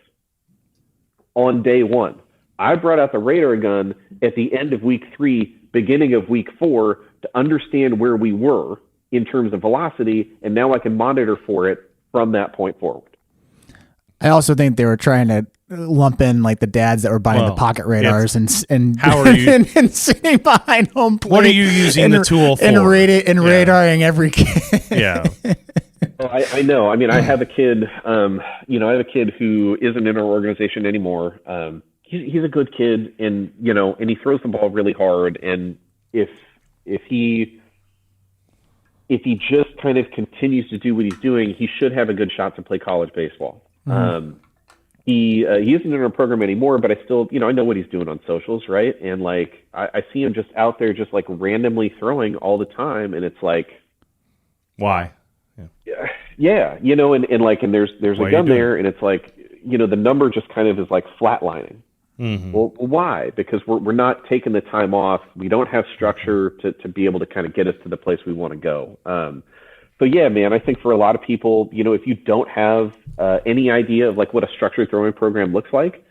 on day one. I brought out the radar gun at the end of week 3, beginning of week 4 to understand where we were in terms of velocity, and now I can monitor for it from that point forward. I also think they were trying to lump in like the dads that were buying the pocket radars and how are you and sitting behind home plate. What are you using the tool for? Radaring every kid. Yeah. Well, I know. I mean, I have a kid. I have a kid who isn't in our organization anymore. He's a good kid, and and he throws the ball really hard. And if he just kind of continues to do what he's doing, he should have a good shot to play college baseball. he isn't in our program anymore, but I still, I know what he's doing on socials, right? And like, I see him just out there, just like randomly throwing all the time, and it's like, why? Yeah, and there's Why a gun there, and it's like, the number just kind of is like flatlining. Mm-hmm. Well, why? Because we're not taking the time off. We don't have structure to be able to kind of get us to the place we want to go. So yeah, man, I think for a lot of people, if you don't have any idea of like what a structured throwing program looks like,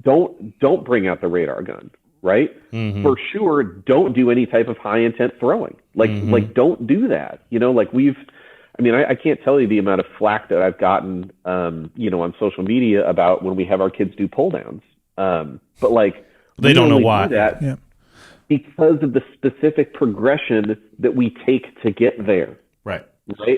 don't bring out the radar gun, right? Mm-hmm. For sure, don't do any type of high intent throwing. Like don't do that. I can't tell you the amount of flack that I've gotten, on social media about when we have our kids do pull downs. But like, they don't know why. Do that because of the specific progression that we take to get there. Right.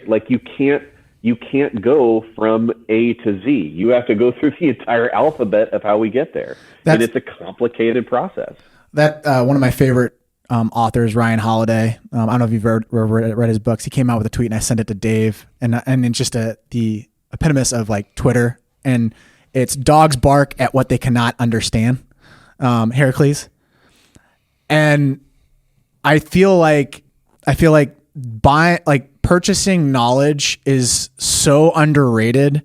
Like you can't go from A to Z. You have to go through the entire alphabet of how we get there. And it's a complicated process. That one of my favorite authors, Ryan Holiday. I don't know if you've read his books. He came out with a tweet, and I sent it to Dave, and it's just the epitome of like Twitter, and it's dogs bark at what they cannot understand. Heracles, and I feel like purchasing knowledge is so underrated,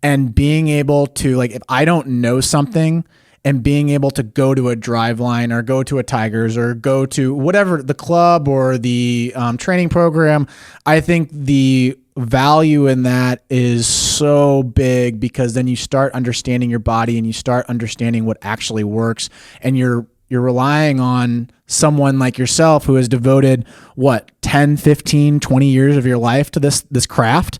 and being able to, like, if I don't know something, and being able to go to a Driveline or go to a Tigers or go to whatever, the club or the training program, I think the value in that is so big, because then you start understanding your body and you start understanding what actually works, and you're relying on someone like yourself who has devoted 10, 15, 20 years of your life to this craft.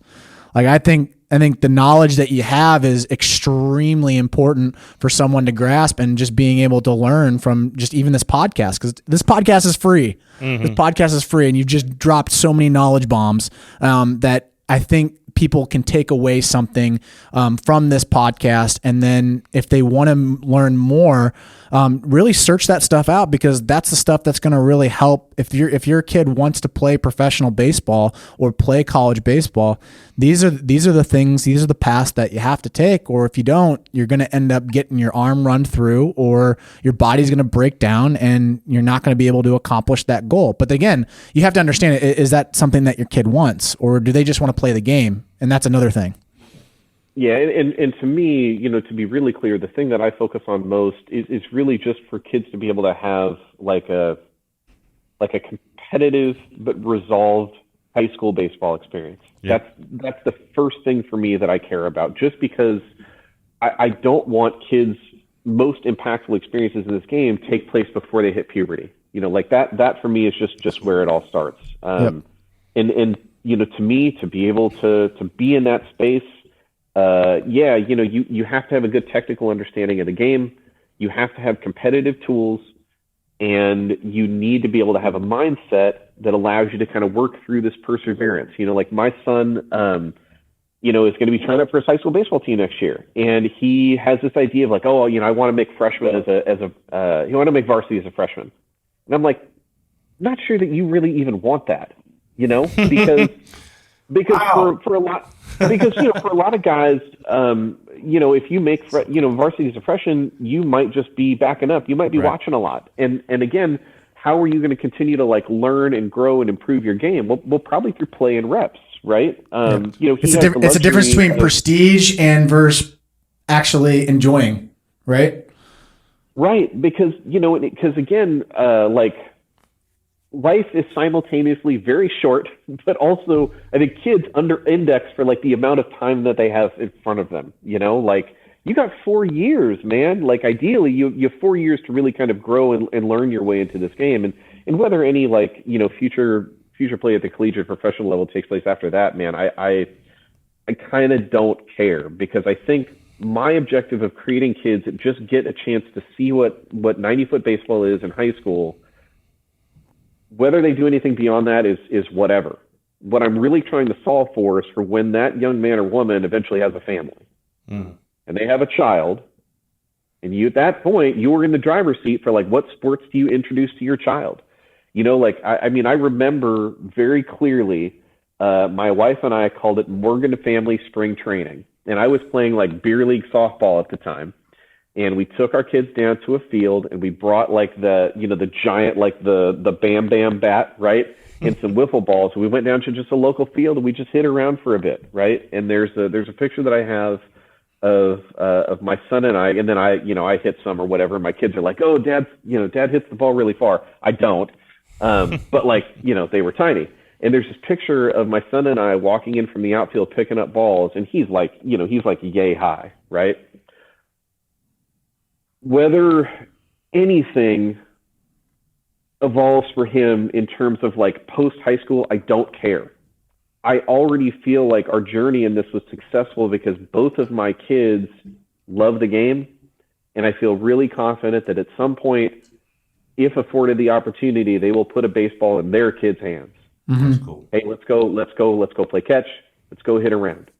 Like, I think the knowledge that you have is extremely important for someone to grasp, and just being able to learn from just even this podcast, because this podcast is free. Mm-hmm. This podcast is free, and you've just dropped so many knowledge bombs that I think people can take away something from this podcast. And then if they want to learn more, really search that stuff out, because that's the stuff that's going to really help. If your kid wants to play professional baseball or play college baseball, these are the things, these are the paths that you have to take. Or if you don't, you're going to end up getting your arm run through, or your body's going to break down, and you're not going to be able to accomplish that goal. But again, you have to understand, is that something that your kid wants, or do they just want to play the game? And that's another thing. Yeah, and to me, to be really clear, the thing that I focus on most is really just for kids to be able to have like a competitive but resolved high school baseball experience. Yeah. That's the first thing for me that I care about, just because I don't want kids' most impactful experiences in this game take place before they hit puberty. Like that for me is just where it all starts. And to me, to be able to be in that space, you have to have a good technical understanding of the game. You have to have competitive tools, and you need to be able to have a mindset that allows you to kind of work through this perseverance. Like my son, is going to be trying out for his high school baseball team next year, and he has this idea of like, I want to make freshman he want to make varsity as a freshman, and I'm like, not sure that you really even want that. Because wow. for a lot of guys, if you make varsity as a freshman, you might just be backing up. You might be watching a lot, and again, how are you going to continue to like learn and grow and improve your game? Well, probably through play and reps, right? It's a difference between prestige and versus actually enjoying, right? Right, because again, life is simultaneously very short, but also I think kids under-index for like the amount of time that they have in front of them. Like you got 4 years, man. Like ideally, you have 4 years to really kind of grow and learn your way into this game. And whether any like future play at the collegiate professional level takes place after that, man, I kind of don't care, because I think my objective of creating kids that just get a chance to see what 90-foot baseball is in high school. Whether they do anything beyond that is whatever. What I'm really trying to solve for is for when that young man or woman eventually has a family and they have a child, and you, at that point, you're in the driver's seat for like, what sports do you introduce to your child? I remember very clearly, my wife and I called it Morgan family spring training. and I was playing like beer league softball at the time. And we took our kids down to a field, and we brought like the giant, like the Bam Bam bat, right? And some wiffle balls. We went down to just a local field, and we just hit around for a bit, right? And there's a picture that I have of my son and I, and then I hit some or whatever. My kids are like, oh, dad hits the ball really far. I don't. But like, they were tiny. And there's this picture of my son and I walking in from the outfield, picking up balls, and he's like yay high, right? Whether anything evolves for him in terms of like post high school, I don't care. I already feel like our journey in this was successful because both of my kids love the game. And I feel really confident that at some point, if afforded the opportunity, they will put a baseball in their kids' hands. Mm-hmm. That's cool. Hey, let's go play catch. Let's go hit around.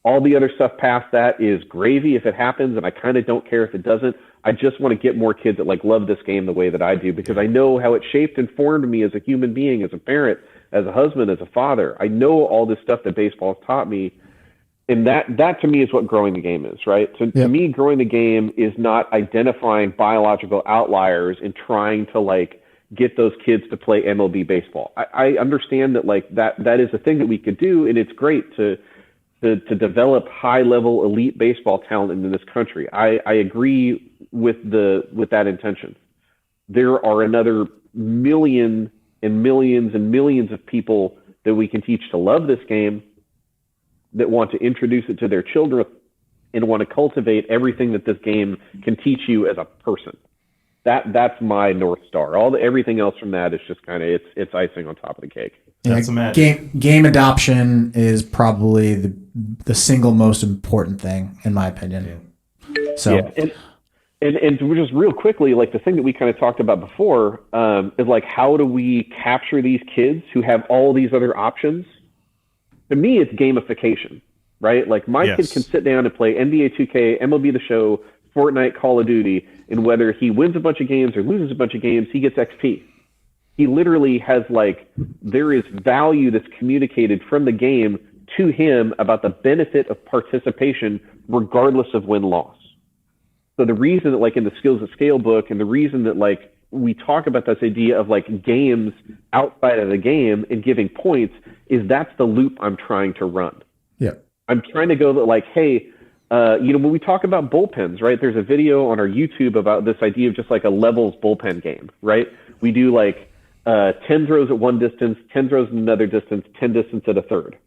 All the other stuff past that is gravy if it happens, and I kind of don't care if it doesn't. I just want to get more kids that like love this game the way that I do, because I know how it shaped and formed me as a human being, as a parent, as a husband, as a father. I know all this stuff that baseball has taught me, and that to me is what growing the game is, right? So to me, growing the game is not identifying biological outliers and trying to like get those kids to play MLB baseball. I understand that like that is a thing that we could do, and it's great to develop high-level elite baseball talent in this country. I agree with that intention. There are another million and millions and millions of people that we can teach to love this game, that want to introduce it to their children, and want to cultivate everything that this game can teach you as a person. That's my North Star. Everything else from that is just kind of it's icing on top of the cake. That's magic. Game adoption is probably the single most important thing, in my opinion. Yeah. So, and just real quickly, like the thing that we kind of talked about before is like, how do we capture these kids who have all these other options? To me, it's gamification, right? Like my kid can sit down and play NBA 2K, MLB The Show, Fortnite, Call of Duty, and whether he wins a bunch of games or loses a bunch of games, he gets XP. He literally has like, there is value that's communicated from the game to him about the benefit of participation regardless of win-loss. So the reason that like in the Skills at Scale book, and the reason that like we talk about this idea of like games outside of the game and giving points, is that's the loop I'm trying to run. Yeah. I'm trying to go that like, hey, when we talk about bullpens, right, there's a video on our YouTube about this idea of just like a levels bullpen game, right? We do like 10 throws at one distance, 10 throws in another distance, 10 distance at a third.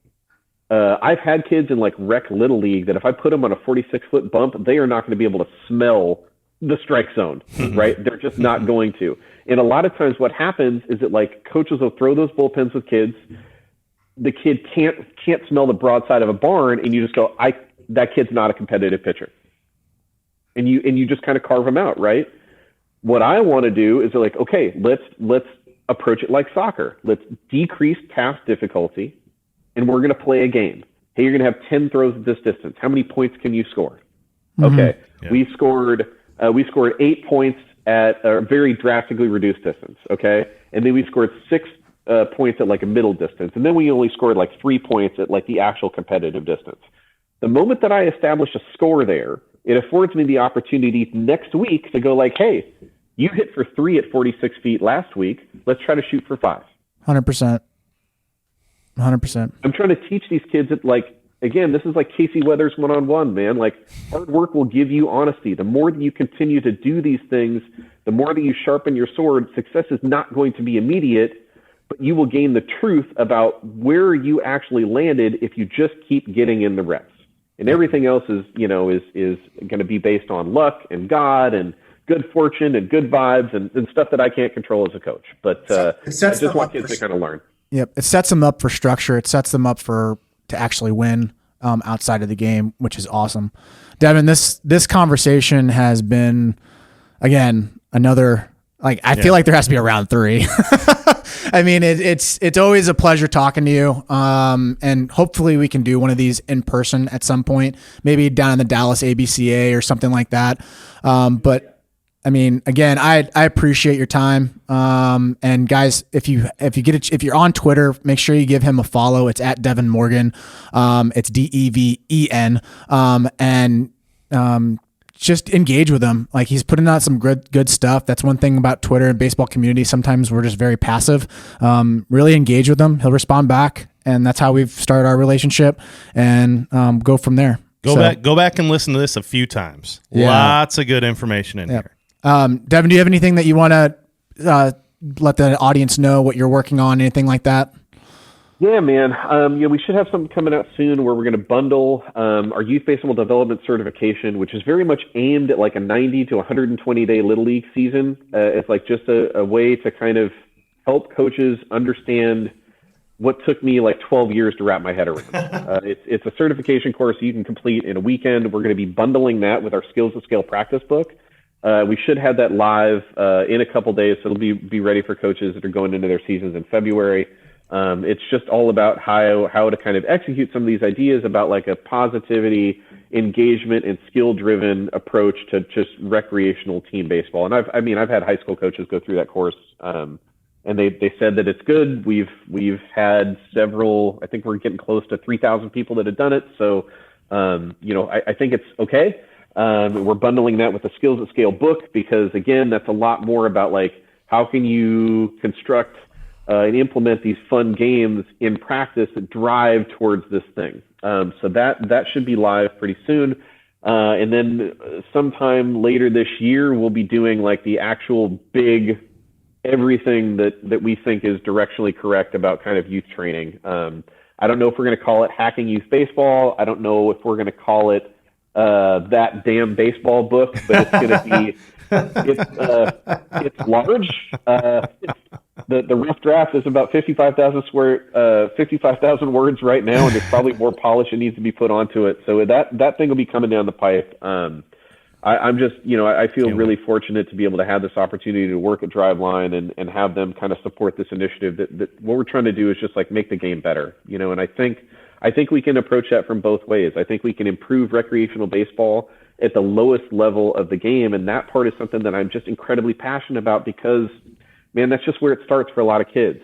I've had kids in like rec little league that if I put them on a 46-foot bump, they are not going to be able to smell the strike zone, right? They're just not going to. And a lot of times what happens is that like coaches will throw those bullpens with kids. The kid can't smell the broadside of a barn, and you just go, that kid's not a competitive pitcher. And you just kind of carve them out, right? What I want to do is like, okay, let's approach it like soccer. Let's decrease task difficulty, and we're going to play a game. Hey, you're going to have 10 throws at this distance. How many points can you score? Okay, we scored 8 points at a very drastically reduced distance. Okay, and then we scored 6 points at like a middle distance, and then we only scored like 3 points at like the actual competitive distance. The moment that I establish a score there, it affords me the opportunity next week to go like, hey, you hit for 3 at 46 feet last week. Let's try to shoot for 5. 100%. 100%. I'm trying to teach these kids that, like, again, this is like Casey Weathers one-on-one, man. Like, hard work will give you honesty. The more that you continue to do these things, the more that you sharpen your sword. Success is not going to be immediate, but you will gain the truth about where you actually landed if you just keep getting in the reps. And everything else is going to be based on luck and God and good fortune and good vibes and stuff that I can't control as a coach. But I just want kids to kind of learn. Yep. It sets them up for structure. It sets them up to actually win outside of the game, which is awesome. Devin, this conversation has been, again, another, like, I feel like there has to be a round 3. I mean, it's always a pleasure talking to you. And hopefully we can do one of these in person at some point, maybe down in the Dallas ABCA or something like that. But I mean, again, I appreciate your time. And guys, if you're on Twitter, make sure you give him a follow. It's at Devin Morgan. It's DEVEN. And just engage with him. Like, he's putting out some good stuff. That's one thing about Twitter and baseball community. Sometimes we're just very passive. Really engage with him. He'll respond back. And that's how we've started our relationship, and go from there. Go back and listen to this a few times. Yeah. Lots of good information in here. Devin, do you have anything that you want to let the audience know what you're working on, anything like that? Yeah, man. We should have something coming out soon where we're going to bundle our youth baseball development certification, which is very much aimed at like a 90 to 120 day Little League season. It's like just a way to kind of help coaches understand what took me like 12 years to wrap my head around. It's a certification course you can complete in a weekend. We're going to be bundling that with our Skills to Scale practice book. We should have that live in a couple days, so it'll be ready for coaches that are going into their seasons in February. It's just all about how to kind of execute some of these ideas about like a positivity, engagement, and skill-driven approach to just recreational team baseball. And I've had high school coaches go through that course, and they said that it's good. We've had several. I think we're getting close to 3,000 people that have done it. So I think it's okay. We're bundling that with the Skills at Scale book because, again, that's a lot more about like how can you construct and implement these fun games in practice that drive towards this thing. So that should be live pretty soon. And then sometime later this year, we'll be doing like the actual big everything that we think is directionally correct about kind of youth training. I don't know if we're going to call it Hacking Youth Baseball. I don't know if we're going to call it That Damn Baseball Book, but it's going to be it's large. The rough draft is about 55,000 words right now, and there's probably more polish that needs to be put onto it. So that thing will be coming down the pipe. I'm just, I feel really fortunate to be able to have this opportunity to work at Driveline and have them kind of support this initiative. That what we're trying to do is just like make the game better, and I think we can approach that from both ways. I think we can improve recreational baseball at the lowest level of the game, and that part is something that I'm just incredibly passionate about because, man, that's just where it starts for a lot of kids.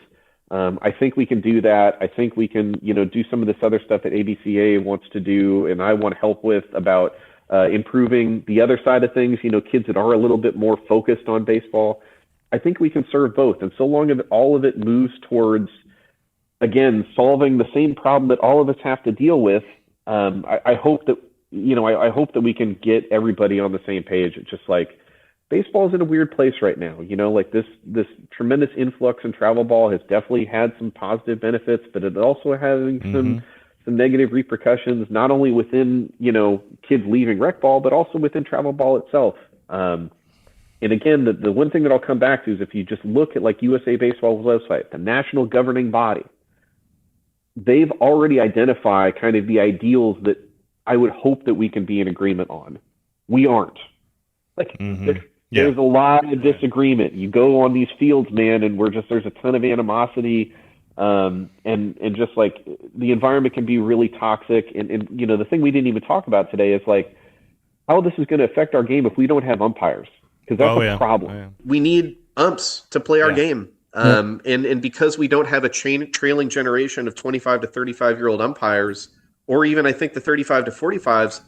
I think we can do that. I think we can, do some of this other stuff that ABCA wants to do, and I want help with about improving the other side of things, kids that are a little bit more focused on baseball. I think we can serve both. And so long as all of it moves towards, again, solving the same problem that all of us have to deal with, I hope that, I hope that we can get everybody on the same page. It's just like, baseball is in a weird place right now. Like this tremendous influx in travel ball has definitely had some positive benefits, but it also having some negative repercussions, not only within, kids leaving rec ball, but also within travel ball itself. And again, the one thing that I'll come back to is if you just look at like USA Baseball's website, the national governing body, they've already identified kind of the ideals that I would hope that we can be in agreement on. We aren't. Like there's a lot of disagreement. You go on these fields, man, and there's a ton of animosity. And just like the environment can be really toxic. And the thing we didn't even talk about today is like how this is going to affect our game if we don't have umpires, because that's a problem. Oh, yeah. We need umps to play our game. And because we don't have a trailing generation of 25 to 35-year-old umpires, or even I think the 35 to 45s,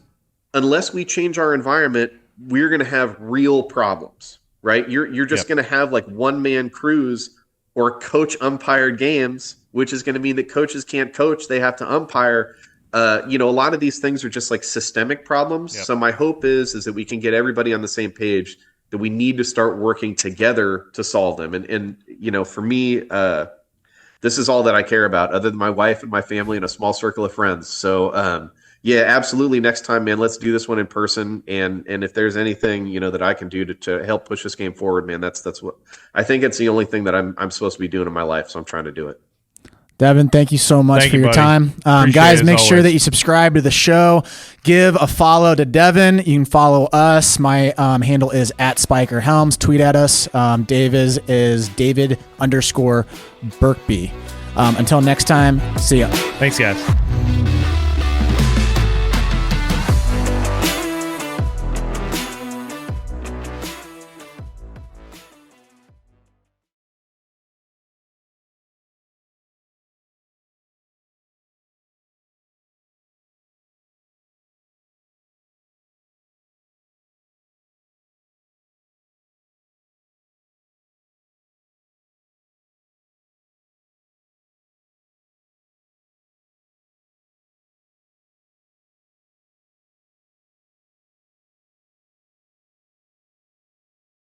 unless we change our environment, we're going to have real problems, right? You're just going to have like one-man crews or coach umpired games, which is going to mean that coaches can't coach. They have to umpire. A lot of these things are just like systemic problems. Yep. So my hope is that we can get everybody on the same page, that we need to start working together to solve them. And for me, this is all that I care about other than my wife and my family and a small circle of friends. So, absolutely. Next time, man, let's do this one in person. And if there's anything, that I can do to help push this game forward, man, that's what I think. It's the only thing that I'm supposed to be doing in my life. So I'm trying to do it. Devin, thank you so much for your time. Guys, make sure that you subscribe to the show. Give a follow to Devin. You can follow us. My handle is @SpikerHelms. Tweet at us. David's is David_Berkby. Until next time, see ya. Thanks, guys.